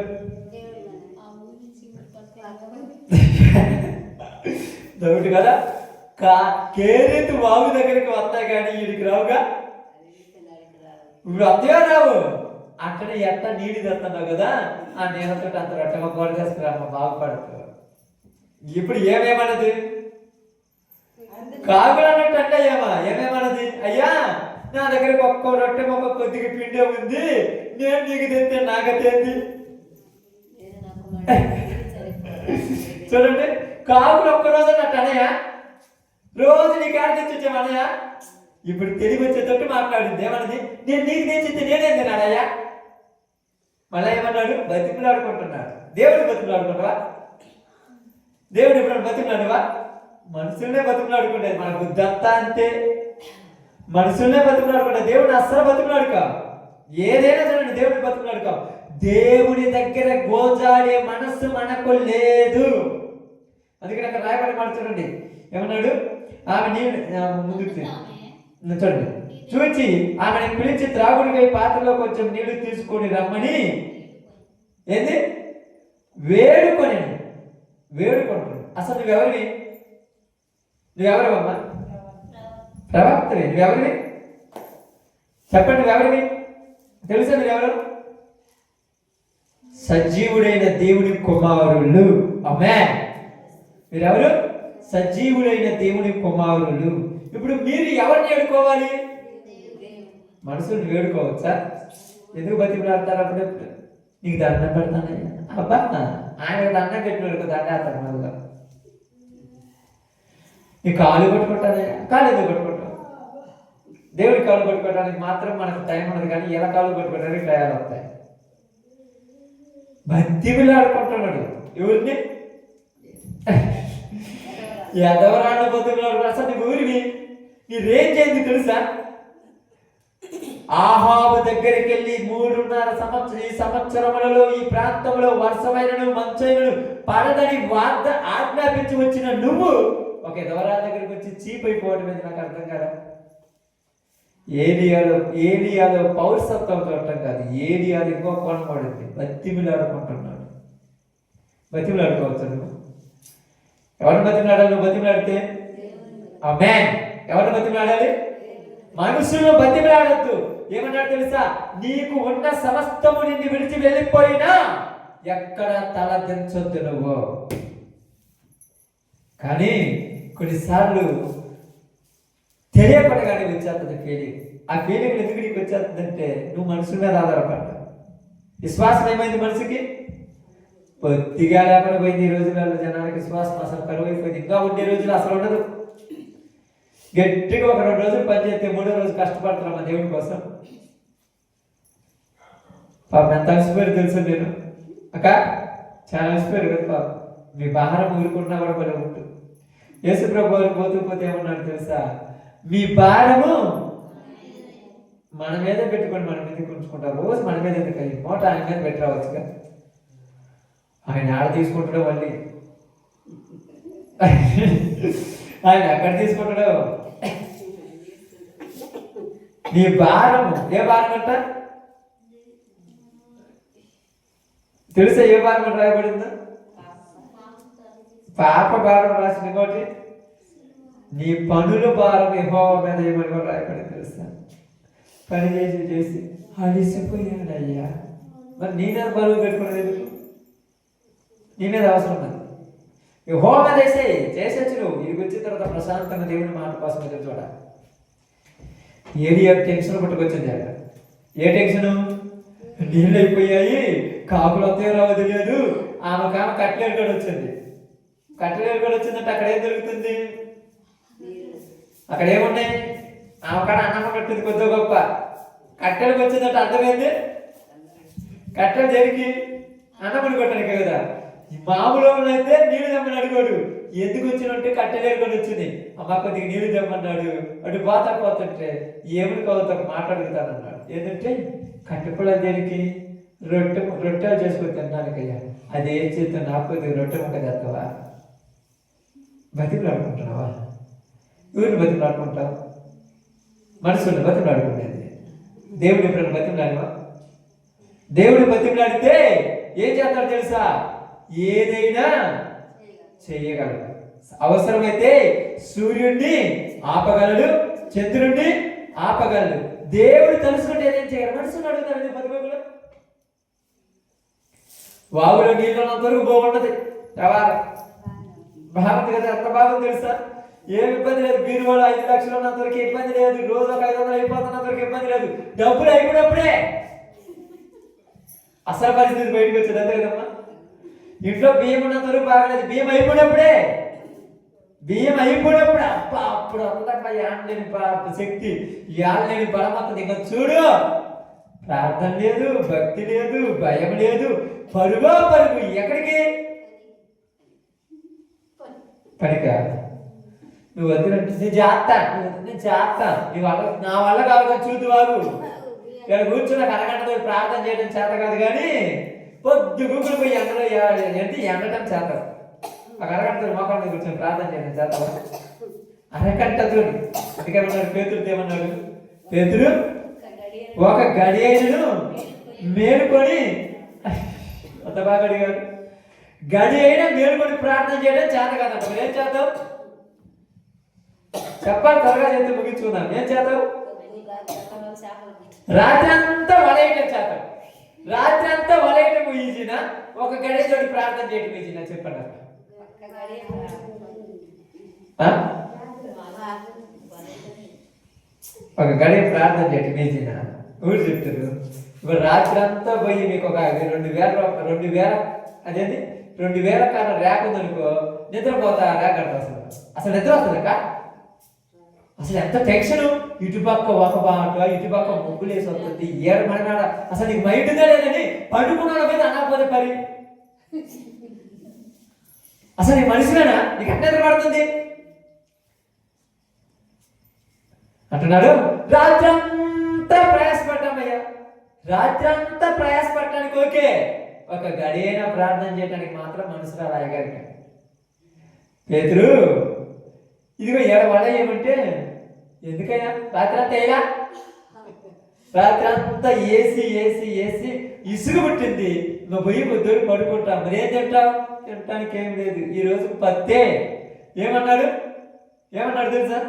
డౌట్ కదా. కేరేతు వాగు దగ్గరికి వస్తాయి కానీ వీడికి రావుగా. ఇప్పుడు అత్తగా రావు. అక్కడ ఎట్లా నీళ్ళు తెస్తున్నావు కదా, ఆ నీళ్ళతో అంత రొట్టెమ్మ కూర చేసుకురామ్మ బాగుపడుతుంది. ఇప్పుడు ఏమేమన్నది? కాకులు అన్నట్టు అంటే ఏమేమన్నది? అయ్యా నా దగ్గరికి ఒక్క రొట్టె మొక్క కొద్దిగా పిండే ఉంది, నేను నీకు తెస్తే నాకతేంది? చూడండి, కాకులు ఒక్కరోజు అన్నట్టు అనయా, రోజు నీకు ఆడ తెచ్చామనయా. ఇప్పుడు తెలివి వచ్చేటట్టు మాట్లాడింది. ఏమన్నది? నేను నీకు తెచ్చితే నేనేం తినాడయ్యా? మళ్ళీ ఏమన్నాడు? బతిమలాడుకుంటున్నాడు. దేవుడు బతిమలాడుకుంటావా? దేవుడు ఎప్పుడు బతిమలాడువా? మనుషులనే బతిమలాడుకుంటాడు. మన బుద్ధి అంతా అంతే, మనుషులనే బతిమలాడుకుంటాడు. దేవుడు అస్సలు బతిమలాడుక. ఏదైనా చూడండి, దేవుడిని బతిమలాడుక. దేవుని దగ్గర గోజాడే మనస్సు మనకు లేదు. అందుకని అక్కడ రాయబడి మాట చూడండి, ఏమన్నాడు? ఆమె నీళ్ళు ముందుకు చూడండి, చూచి ఆమెను పిలిచి త్రాగుడికై పాత్రలో కొంచెం నీళ్లు తీసుకొని రమ్మని ఏంది వేడుకుంటాడు. అసలు నువ్వెవరివి? నువ్వెవరివమ్మా? ప్రవక్తవి. నువ్వెవరివి? చెప్పండి, నువ్వెవరివి? తెలుసా నువ్వెవరు? సజీవుడైన దేవుని కుమారులు. ఆమేన్. మీరెవరు? సజీవుడైన దేవుని కుమారులు. ఇప్పుడు మీరు ఎవరిని వేడుకోవాలి? మనుషుల్ని వేడుకోవచ్చా? ఎందుకు బతిమలాడతారు? అప్పుడు నీకు దండం పెడతానయ్యా, అబ్బా ఆయన దండం పెట్టినోడు దండేస్తాను. మళ్ళా నీ కాలు పట్టుకుంటానయ్యా, కాలు ఎందుకు పట్టుకుంటావు? దేవుడి కాలు పట్టుకోవడానికి మాత్రం మనకు టైం ఉండదు, కానీ ఎలా కాలు పట్టుకోవడానికి టయాలు వస్తాయి. బతిమలాడుకుంటున్నాడు ఎవరిని? ఎదవరాళ్ళు బతిమలాడు. అసలు నీ ఊరివి, నీ రేంజ్ ఏంది తెలుసా? ఆహాబు దగ్గరికి వెళ్ళి 3.5 సంవత్సరములలో ఈ ప్రాంతంలో వర్షమైనను మంచైనను పడదని ఆజ్ఞాపించి వచ్చిన నువ్వు ఒక ఎదవరాళ్ళ దగ్గరికి వచ్చి చీప్ అయిపోవడం అనేది నాకు అర్థం కదా. ఏలియాలో పౌరసత్వం చూడటం కాదు, ఏలియాలో ఇంకో కోణం పడింది. బతిమలాడుకుంటున్నాడు. బతిమలాడుకోవచ్చు నువ్వు. ఎవరిని బతిమలాడాలి? నువ్వు బతిమలాడితే ఆమేన్. ఎవరిని బతిమలాడాలి? మనుషులను బతిమలాడద్దు. ఏమన్నాడు తెలుసా? నీకు ఉన్న సమస్తము నిన్ను విడిచి వెళ్ళిపోయినా ఎక్కడ తల దించొద్దు నువ్వు. కానీ కొన్నిసార్లు తెలియపడగానే వచ్చేస్తుంది ఫీలింగ్. ఆ ఫీలింగ్ ఎందుకు నీకు వచ్చేస్తుందంటే నువ్వు మనుషుల మీద ఆధారపడ్డావు. విశ్వాసం ఏమైంది మనిషికి? కొద్దిగా లేకుండా పోయింది. ఈ రోజులలో జనానికి విశ్వాసం అసలు కరువైపోయింది. ఇంకా ఉండే రోజులు అసలు ఉండదు. గట్టిగా ఒక 2 రోజులు పనిచేస్తే 3వ రోజు కష్టపడుతున్నాం దేవుడి కోసం. పాపం ఎంత అలసిపోయారు తెలుసు. నేను అక్క చాలా అలసిపోయారు కదా పాపం. మీ భారం ఊరుకున్నా కూడా పని ఉంటుంది. యేసుప్రభు పోతే ఏమన్నాడు తెలుసా? మీ భారము మన మీద పెట్టుకొని మన మీద ఉంచుకుంటారు. రోజు మన మీద ఎందుకు? మూట ఆయన మీద పెట్టి రావచ్చుగా. ఆయన ఆడ తీసుకుంటాడో మళ్ళీ ఆయన ఎక్కడ తీసుకుంటాడో. నీ భారము ఏ భారం అంట తెలుసా? ఏ భారం అని రాయబడిందో? పాప భారం రాసిన ఇంకోటి నీ పనుల భారం యెహోవా మీద ఏమని కూడా రాయబడింది తెలుసా? పని చేసి అలిసిపోయాడయ్యా. మరి నీ మీద బరువు పెట్టుకునేది ఎందుకు? నీ మీద అవసరం ఉంది. యెహోవా మీద చేసేచ్చు నువ్వు. ఇది వచ్చిన తర్వాత ప్రశాంతంగా దేవుని మాట కోసం ఎదురు చూడాలి. ఏలియా టెన్షన్ పట్టుకొచ్చింది. ఏ టెన్షను? నీళ్ళు అయిపోయాయి, కాకులు వస్తాయో రావో తెలియదు. ఆమె కట్టెలు కూడా వచ్చింది. కట్టెలు కూడా వచ్చిందంటే అక్కడ ఏం జరుగుతుంది? అక్కడ ఏమున్నాయి? ఆమె కాడ అన్నం కట్టింది కొద్దిగా గొప్ప. కట్టెలకు వచ్చిందంటే అర్థమైంది. కట్టెలు జరిగి అన్నముని కొట్టడానికి కదా. మామూలు అయితే నీళ్ళు తెమ్మని అడిగాడు. ఎందుకు వచ్చినంటే కట్టెలు కూడా వచ్చింది. అమ్మ కొద్దిగా నీళ్ళు తెమ్మన్నాడు. అటు పోతుంటే ఏమిటి కవుతా మాట్లాడుతానన్నాడు. ఏంటంటే కట్టెపొల దేనికి? రొట్టెలు చేసుకొని తినడానికయ్యా. అది ఏం చేస్తా? నాకు కొద్దిగా రొట్టె ముక్క చేస్తావా? బతిమలాడుకుంటున్నావా? ఎవరిని బతిమలాడుకుంటావు? మనుషుల్ని బతిమలాడుకునేది. దేవుడి ఎప్పుడైనా బతిమలాడివా? దేవుడి బతిమలాడితే ఏం చేస్తాడు తెలుసా? ఏదైనా చేయగలడు. అవసరమైతే సూర్యుడిని ఆపగలడు, చంద్రుడిని ఆపగలడు. దేవుడు తెలుసుకుంటే ఏదైనా చేయగలడు. మనుషులు అడుగుతాడు బతిమలు. వాగులో నీళ్ళన్నంత వరకు బాగుంటది. బాగుంది కదా, ఎంత బాగుంది తెలుసా? ఏం ఇబ్బంది లేదు. బీరువాడు 5 లక్షలు ఉన్నంత వరకు ఇబ్బంది లేదు. రోజు ఒక 500 అయిపోతున్నంత వరకు ఇబ్బంది లేదు. డబ్బులు అయిపోయినప్పుడే అసలు పరిస్థితి బయటకు వచ్చేది. అంతే కదమ్మా. ఇంట్లో బియ్యం ఉన్నంత వరకు బాగలేదు. బియ్యం అయిపోయినప్పుడు అబ్బా అప్పుడు అంతా యాళ్ళని శక్తి, యాళ్ళని బలమవుతుంది. ఇంకా చూడు ప్రార్థన లేదు, భక్తి లేదు, భయం లేదు, పరుగో పరుగు. ఎక్కడికి? పనికా? నువ్వు వద్దులంటే నేను చేస్తా నీ వల్ల, నా వల్ల కాదు, చూద్దు బాబు. ఇక్కడ కూర్చున్న అరగంటతో ప్రార్థన చేయడం చేత కాదు, కానీ పొద్దు గుగ్గులు పోయి ఎండలో ఏంటి ఎండటం చేత. ఒక అరగంటతో మోకాళ్ళ మీద కూర్చొని ప్రార్థన చేయడం చేత. అరగంటతో అందుకేమన్నాడు పేతురు? ఏమన్నాడు పేతురు? ఒక గడియను మేలుకొని, అంత బాగా అడిగాడు. గడి అయినా మేలుకొని ప్రార్థన చేయడం చేత కాదంట. ఏం చేద్దాం చెప్పాలి, త్వరగా చేస్తే ముగించుకుందాం. ఏం చేద్దాం? రాత్రి అంతా వలయటం చేద్దాం. రాత్రి అంతా వలయటం ఈజీనా, ఒక గడియతోటి ప్రార్థన చేయటం ఈజీనా? చెప్పండి. ఒక గడియ ప్రార్థన చేయటం ఈజీనా? ఊరు చెప్తారు. ఇప్పుడు రాత్రి అంతా పోయి మీకు ఒక 2000 అదేంటి 2000 కాలం ర్యాక్ ఉందనుకో, నిద్రపోతా ర్యాక్ అంటే అసలు నిద్ర వస్తుందక. అసలు ఎంత టెన్షన్, ఇటుపక్క ఒక బాట, ఇటుపక్క ముగ్గులు వేసి వస్తుంది, ఏడు మడినాడ. అసలు నీకు మైండ్ ఉందా లేదని పండుకున్నాడు మీద అనకపోతే పరి. అసలు నీ మనిషివేనా? నీకు ఎంత నిద్ర పడుతుంది అంటున్నాడు. రాత్రంతా ప్రయాసపడ్డామయ్యా, రాత్రంతా ప్రయాసపడటానికి ఓకే, ఒక గడియైనా ప్రార్థన చేయడానికి మాత్రం మనసులో రాయగారికి. పేతురు ఇదిగో వల ఏమంటే, ఎందుకయ్యా రాత్రి అంతా వేయలా? రాత్రి అంతా ఏసి ఏసి ఏసి ఇసుగు పుట్టింది. నువ్వు పోయి పొద్దురు పడుకుంటావు. మరి ఏం తింటావు? తినటానికి ఏం లేదు. ఈ రోజు పత్తే. ఏమన్నాడు తెలుసా?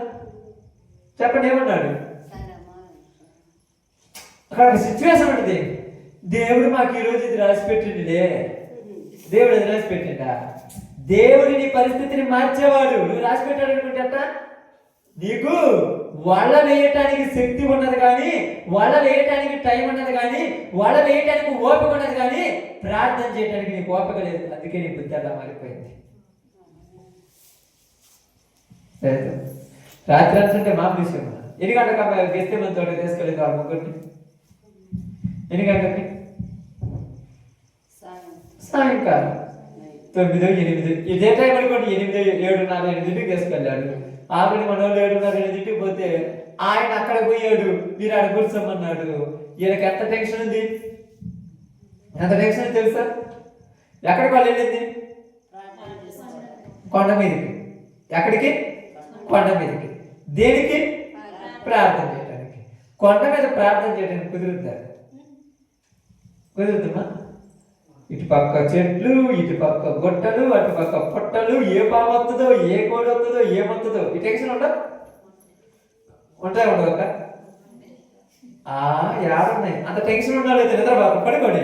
చెప్పండి, ఏమన్నాడు? అక్కడ ఒక సిచ్యువేషన్ ఉంటుంది. దేవుడు మాకు ఈరోజు ఇది రాసి పెట్టిండే. దేవుడు అది రాసి పెట్టిండా? దేవుడిని పరిస్థితిని మార్చేవాడు. నువ్వు రాసి పెట్టాడు అనుకుంటా. నీకు వల వేయటానికి శక్తి ఉన్నది కానీ, వల వేయటానికి టైం ఉన్నది కానీ, వల వేయటానికి ఓపిక ఉన్నది కానీ, ప్రార్థన చేయడానికి నీకు ఓపిక లేదు. అందుకే నీ బుద్ధి అలా మారిపోయింది. రాత్రి అంటుంటే మామూలు విషయం. ఎన్ని గంటలకు గెస్తే మన తోట తీసుకెళ్ళేది వాళ్ళ ముగ్గురిని? ఎన్ని గంటలకి? సాయంకాలం 9, 8. ఇదే టైం అనుకోండి, 8, 7:30, 8కి తీసుకెళ్ళాడు. ఆల్రెడీ మన వాళ్ళు 7:30, 8కి పోతే ఆయన అక్కడ పోయాడు, మీరు ఆడ కూర్చోమన్నాడు. ఈయనకి ఎంత టెన్షన్ ఉంది, ఎంత టెన్షన్ తెలుసా? ఎక్కడికి వాళ్ళు వెళ్ళింది? కొండ మీదకి. ఎక్కడికి? కొండ మీదకి. దేనికి? ప్రార్థన చేయడానికి. కొండ మీద ప్రార్థన చేయడానికి కుదురుతుందా? ఇటుపక్క చెట్లు, ఇటుపక్క గొట్టలు, అటుపక్క పొట్టలు, ఏ పాము వస్తుందో, ఏ కోడి వస్తుందో, ఏమొస్తుందో, ఈ టెన్షన్ ఉండవు. ఉండవు అక్క. యాడున్నాయి అంత టెన్షన్ ఉండాలి. నిద్రబాబు పడుకోండి.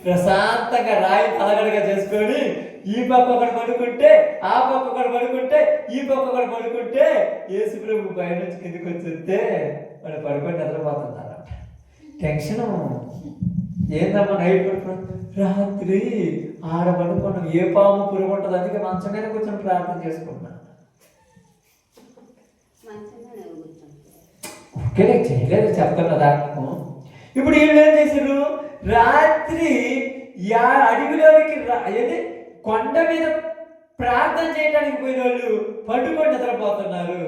ప్రశాంతంగా రాయి తలగడగా చేసుకొని, ఈ పక్క ఒకటి పడుకుంటే, ఆ పక్క ఒకటి పడుకుంటే, ఈ పక్క ఒకటి పడుకుంటే, యేసు ప్రభు పై నుంచి కిందికి వచ్చేస్తే వాడు పడుకొని నిద్రపోతున్నారు. టెన్షన్ ఏందమ్మా? నైట్ పడుకున్నాం, రాత్రి ఆడ పడుకున్నాం, ఏ పాము పురుగు ఉంటుంది, అందుకే మంచం మీద కూర్చొని ప్రార్థన చేసుకుంటున్నా. ఓకే, చేయలేదు చెప్తున్నా దానికి. ఇప్పుడు వీళ్ళు ఏం చేశారు? రాత్రి అడవిలోనికి ఏది కొండ మీద ప్రార్థన చేయడానికి పోయిన వాళ్ళు పడుకొని నిద్రపోతున్నారు.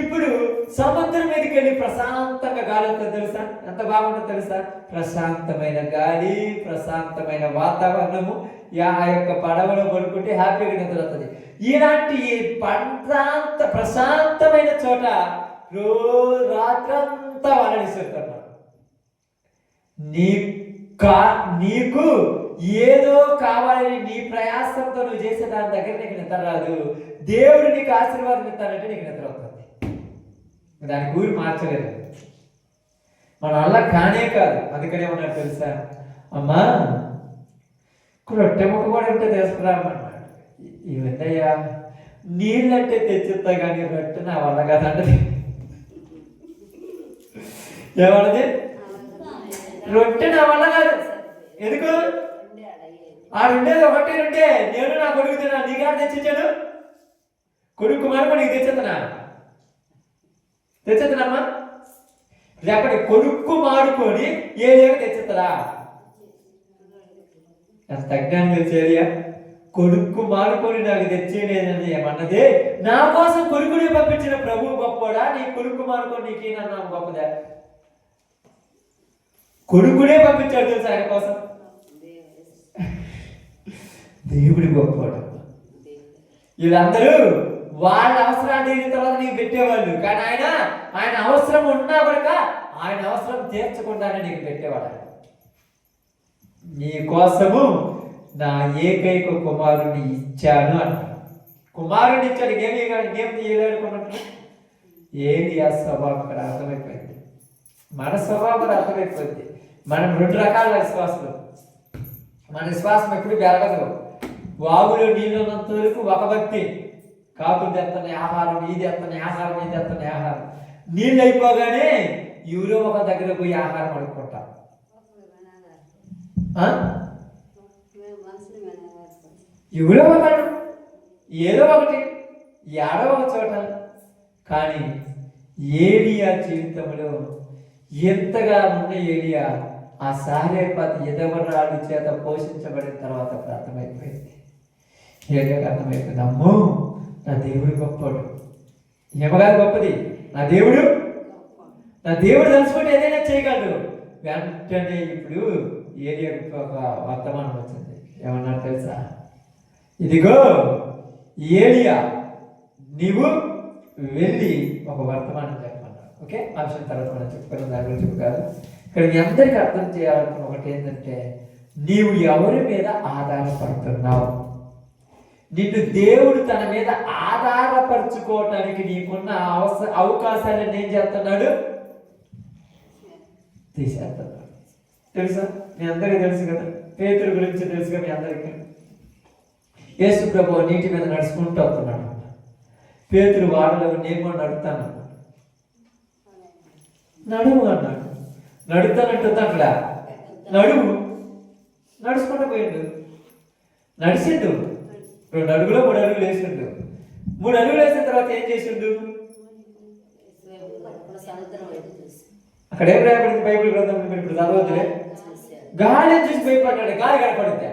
ఇప్పుడు సముద్రం మీదకి వెళ్ళి ప్రశాంతంగా గాలి వస్తుంది తెలుసా? ఎంత బాగుంటుందో తెలుసా? ప్రశాంతమైన గాలి, ప్రశాంతమైన వాతావరణము. ఆ యొక్క పడవలో పడుకుంటే హ్యాపీగా నిద్ర వస్తుంది. ఇలాంటి ప్రశాంతమైన చోట రాత్రంతా వలడిస్తున్నారు. నీకు ఏదో కావాలని నీ ప్రయాసంతో నువ్వు చేసే దాని దగ్గర నీకు నిద్ర రాదు. దేవుడు నీకు ఆశీర్వాదం ఇస్తానంటే నీకు నిద్ర అవుతుంది. దానికి ఊరు మార్చలేదు. మన వల్ల కానే కాదు. అందుకనే ఉన్నాడు తెలుసా? అమ్మా రొట్టె ముక్క కూడా ఉంటే తీసుకురామన్నాడు. ఇవన్నయ్యా నీళ్ళంటే తెచ్చిస్తా కానీ రొట్టె నా వల్ల కాదంటే. ఏమన్నది? రొట్టె నా వల్ల కాదు. ఎందుకు? ఆడుండేది ఒకటి ఉంటే నేను నా కొడుకు తిన్నా. నీకాడ తెచ్చిచ్చాను? కొడుకు కుమారు నీకు తెచ్చేద్దనా? లేకపోతే కొడుకు మాడుకొని ఏలియాకు తెచ్చుతారా? ఎంత అజ్ఞానం తెలిసి ఏలియా కొడుకు మాడుకొని నాకు తెచ్చేయలేదని ఏమన్నది? నా కోసం కొడుకుని పంపించిన ప్రభువు గొప్పడా, నీ కొడుకు మాడుకొని నీకేనన్నా గొప్పదా? కొడుకునే పంపించాడు తెలుసు ఆయన కోసం. దేవుడి గొప్పవాడు. వీళ్ళందరూ వాళ్ళ అవసరాన్ని తీరిన తర్వాత నీకు పెట్టేవాళ్ళు, కానీ ఆయన అవసరం ఉన్నా కూడా ఆయన అవసరం తీర్చకుండానే నీకు పెట్టేవాడు. నీ కోసము నా ఏకైక కుమారుని ఇచ్చాను అన్నాడు. కుమారుని ఇచ్చాడు, ఏం తీయలేడుకున్నట్లు. ఏది ఆ స్వభావం అక్కడ అర్థమైపోయింది. మన స్వభావం అర్థమైపోయింది. మనం రెండు రకాల విశ్వాసం. మన విశ్వాసం ఎప్పుడు పెరగదు. వాగులో నీళ్ళు ఉన్నంత వరకు ఒక భక్తి, కాకులు తెత్తనే ఆహారం, ఇది ఎత్తనే ఆహారం, ఇది ఎత్తనే ఆహారం. నీళ్ళు అయిపోగానే ఎవరో ఒక దగ్గర పోయి ఆహారం అడుక్కుంటాం. ఎవరో ఒకడు ఏదో ఒకటి ఏడో ఒక చోట. కానీ ఏలియా జీవితంలో ఎంతగా ఉన్న ఏలియా ఆ సారేపతి ఎదవరాలు చేత పోషించబడిన తర్వాత అర్థమైపోయింది. ఏలియాకి అర్థమైపోయింది, అమ్మో నా దేవుడు గొప్పడు. ఏమగారు గొప్పది? నా దేవుడు తలుచుకుంటే ఏదైనా చేయగలడు. వెంటనే ఇప్పుడు ఏలియాకి ఒక వర్తమానం వచ్చింది. ఏమన్నారు తెలుసా? ఇదిగో ఏలియా, నీవు వెళ్ళి ఒక వర్తమానం చెప్పమన్నారు. ఓకే, ఆ విషయం తర్వాత మనం చెప్పుకున్నాం, దాని గురించి కాదు. ఇక్కడ మీ అందరికీ అర్థం చేయాలనుకున్న ఒకటి ఏంటంటే, నీవు ఎవరి మీద ఆధారపడుతున్నావు? నిన్ను దేవుడు తన మీద ఆధారపరుచుకోవటానికి నీకున్న అవకాశాలను ఏం చేస్తున్నాడు? తీసేస్తున్నాడు. తెలుసా? మీ అందరికీ తెలుసు కదా, పేతురు గురించి తెలుసుగా మీ అందరికీ. యేసు ప్రభువు నీటి మీద నడుచుకుంటూ వస్తున్నాడు. పేతురు వాడలో నేను కూడా నడుస్తాను, నడుము అన్నాడు. నడుతానంటు అట్లా నడుము నడుచుకుంటూ పోయిండు. నడిచిండు 2 అడుగులో 3 అడుగులు వేసిండు. 3 అడుగులు వేసిన తర్వాత ఏం చేసిండు? అక్కడ ఏం రాయబడింది బైబిల్ గ్రంథం? మీరు ఇప్పుడు చదవద్దులే. గాలి చూసి భయపడ్డాడు. గాలి కనపడిందా?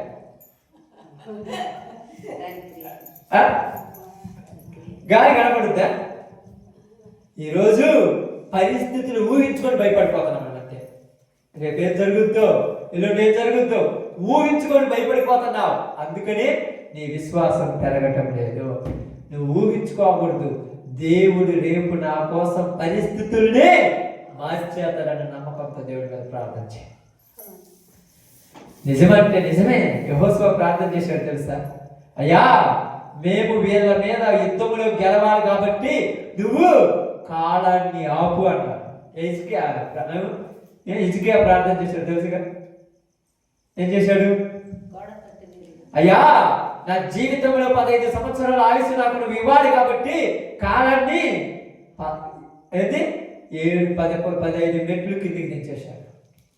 గాలి కనపడుద్దా? ఈరోజు పరిస్థితులు ఊహించుకొని భయపడిపోతున్నాం. అంటే రేపు ఏం జరుగుద్దో, ఎల్లుండి ఏం జరుగుద్దో ఊహించుకొని భయపడిపోతున్నావు. అందుకని నీ విశ్వాసం పెరగటం లేదు. నువ్వు ఊహించుకోకూడదు. దేవుడు రేపు నా కోసం పరిస్థితుల్నే మార్చేస్తాడన్న నమ్మకంతో దేవుడి మీద ప్రార్థన చేయి. నిజమంటే నిజమే. యెహోషువ ప్రార్థన చేశాడు తెలుసా? అయ్యా, మేము వీళ్ళ మీద యుద్ధంలో గెలవాలి కాబట్టి నువ్వు కాలాన్ని ఆపు అన్నాడు. హిజ్కియా ప్రార్థన చేశాడు తెలుసుగా. ఏం చేశాడు? అయ్యా, నా జీవితంలో 15 సంవత్సరాల ఆయుష్ నాకు నువ్వు ఇవ్వాలి కాబట్టి కాలాన్ని 15 మెట్లు కిందికి దించేశాడు.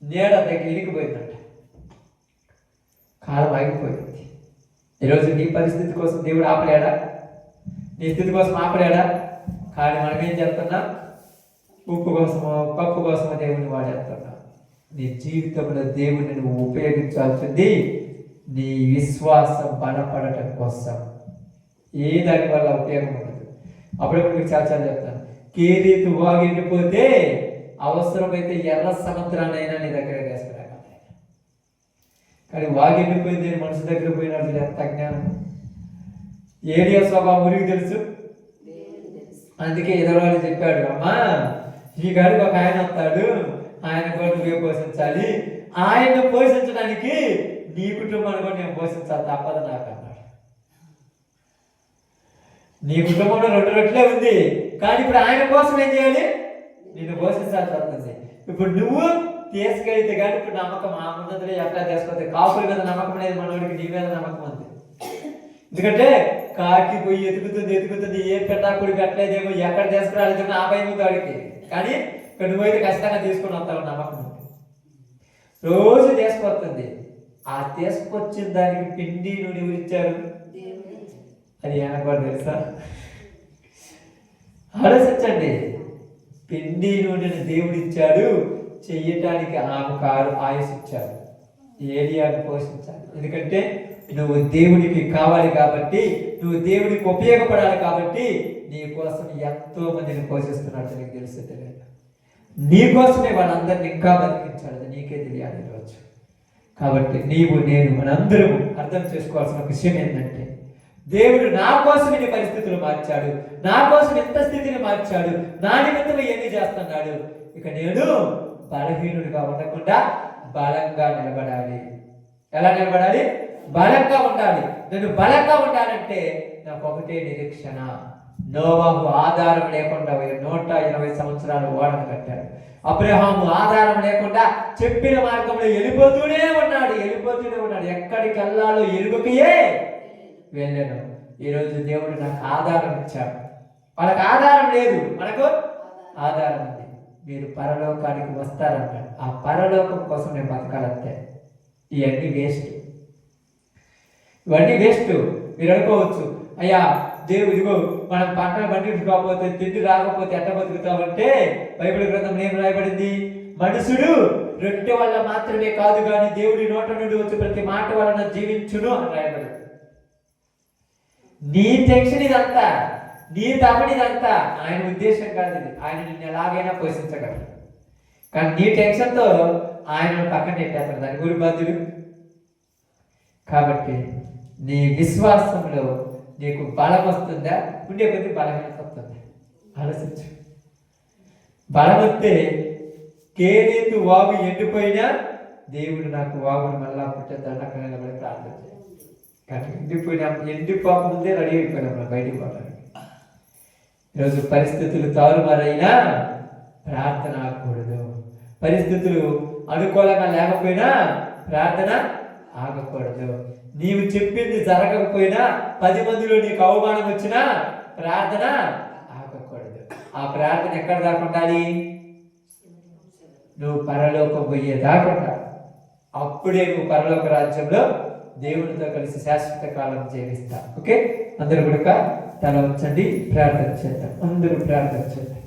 నీడ దగ్గర ఇరికిపోయిందంట. కాలం ఆగిపోయింది. ఈరోజు నీ పరిస్థితి కోసం దేవుడు ఆపలేడా? నీ స్థితి కోసం ఆపలేడా? కానీ మనం ఏం చేస్తున్నా? ఉప్పు కోసమో పప్పు కోసమో దేవుడిని వాడేస్తున్నా. నీ జీవితంలో దేవుడిని నువ్వు ఉపయోగించాల్సింది నీ విశ్వాసం బలపడటం కోసం. ఏ దాని వల్ల ఉపయోగం ఉండదు. అప్పుడప్పుడు మీకు చాలా చెప్తాను. కేరీతు వాగిపోతే అవసరమైతే ఎర్ర సముద్రాన్నైనా నీ దగ్గర వేసుకురా. కానీ వాగిపోయింది మనిషి దగ్గర పోయినట్టు ఎంత అజ్ఞానం. ఏలియా స్వభావం ఊరికి తెలుసు. అందుకే ఎదురువాళ్ళు చెప్పాడు, అమ్మా ఈ గాడికి ఒక ఆయన వస్తాడు, ఆయన కూడా నువ్వే పోషించాలి. ఆయన్ని పోషించడానికి నీ కుటుంబాన్ని కూడా నేను పోషించాలి, తప్పదు నాకు అన్నాడు. నీ కుటుంబంలో 2 రొట్టెలే ఉంది, కానీ ఇప్పుడు ఆయన కోసం ఏం చేయాలి? నిన్ను పోషించాల్సి వస్తుంది. ఇప్పుడు నువ్వు తీసుకెళ్తే కానీ ఇప్పుడు నమ్మకం ఆ ఉన్నదిలే ఎట్లా తీసుకొస్తే. కాపుల మీద నమ్మకం అనేది మనోడికి నీ మీద నమ్మకం ఉంది. ఎందుకంటే కాకి పోయి ఎతుకుతుంది ఏ పెట్టాకుడికి కట్టలేదేమో, ఎక్కడ తీసుకురాలేదు ఆ భయం ఉంది వాడికి. కానీ ఇక్కడ నువ్వైతే ఖచ్చితంగా తీసుకుని వస్తావు నమ్మకం ఉంది. రోజు తీసుకొస్తుంది. ఆ తీసుకొచ్చిన దానికి పిండి నూనె ఎవరు ఇచ్చారు? అది ఏమన్నా తెలుసా? ఆలోచించండి. పిండి నూనెను దేవుడు ఇచ్చాడు, చెయ్యటానికి ఆమెకు ఆయుష్ ఇచ్చాడు. ఏలియాను పోషించాలి. ఎందుకంటే నువ్వు దేవుడికి కావాలి కాబట్టి, నువ్వు దేవుడికి ఉపయోగపడాలి కాబట్టి నీ కోసం ఎంతో మందిని పోషిస్తున్నాడు. నీకు తెలిసే తెలియదు. నీ కోసమే వాళ్ళందరినీ ఇంకా బతికించాడు. అది నీకే తెలియాలి ఈరోజు. కాబట్టి నీవు నేను మనందరము అర్థం చేసుకోవాల్సిన విషయం ఏంటంటే, దేవుడు నా కోసం ఇన్ని పరిస్థితులు మార్చాడు, నా కోసం ఎంత స్థితిని మార్చాడు, నా నిమిత్తం ఎన్ని చేస్తున్నాడు. ఇక నేను బలహీనుడిగా ఉండకుండా బలంగా నిలబడాలి. ఎలా నిలబడాలి? బలంగా ఉండాలి. నేను బలంగా ఉండాలంటే నాకు ఒకటే నిరీక్షణ. నోవాహు ఆధారం లేకుండా 120 సంవత్సరాలు ఓడను కట్టాడు. అబ్రహాము ఆధారం లేకుండా చెప్పిన మార్గంలో వెళ్ళిపోతూనే ఉన్నాడు. ఎక్కడికి వెళ్ళాలో ఎరుగకయే వెళ్ళాను. ఈరోజు దేవుడు నాకు ఆధారం ఇచ్చాడు. వాళ్ళకి ఆధారం లేదు, మనకు ఆధారం ఉంది. మీరు పరలోకానికి వస్తారన్నాడు. ఆ పరలోకం కోసం నేను బతకాలంటే ఇవన్నీ వేస్ట్. మీరు అనుకోవచ్చు, అయ్యా దేవుడు ఇదిగో మనం పంటలు పండించుకోకపోతే, తిండి రాకపోతే ఎట్ట బతుకుతామంటే బైబిల్ గ్రంథం ఏం రాయబడింది? మనుషుడు రొట్టె వల్ల మాత్రమే కాదు కానీ దేవుడి నోట నుండి వచ్చి ప్రతి మాట వలన జీవించును అని రాయబడింది. నీ టెన్షన్ ఇదంతా, నీ తపనిదంతా ఆయన ఉద్దేశం కాదు. ఇది ఆయన నిన్ను ఎలాగైనా పోషించగలరు. కానీ నీ టెన్షన్తో ఆయన పక్కన పెట్టేస్తారు, దాని గురి బాధ్యుడు. కాబట్టి నీ విశ్వాసంలో నీకు బలం వస్తుందా? ఉండే కొద్ది బలహీనత వస్తుంది. ఆలోచించు. బలం వస్తే కేరేతు వాగు ఎండిపోయినా దేవుడు నాకు వాగును మళ్ళా పుట్టేదాకా నిలబడి ప్రార్థన చేయాలి. కానీ ఎండిపోకముందే రెడీ అయిపోయినాం మనం బయటికి పోవడానికి. ఈరోజు పరిస్థితులు తారుమారైనా ప్రార్థన ఆగకూడదు. పరిస్థితులు అనుకూలంగా లేకపోయినా ప్రార్థన ఆగకూడదు. నీవు చెప్పింది జరగకపోయినా 10 మందిలో నీకు అవమానం వచ్చినా ప్రార్థన ఆగకూడదు. ఆ ప్రార్థన ఎక్కడ దాకా ఉండాలి? నువ్వు పరలోకం పోయేదాకా ఉండాలి. అప్పుడే నువ్వు పరలోక రాజ్యంలో దేవునితో కలిసి శాశ్వత కాలం జీవిస్తావు. ఓకే, అందరూ కూడా తల ఉంచండి, ప్రార్థన చేద్దాం. అందరూ ప్రార్థన చేద్దాం.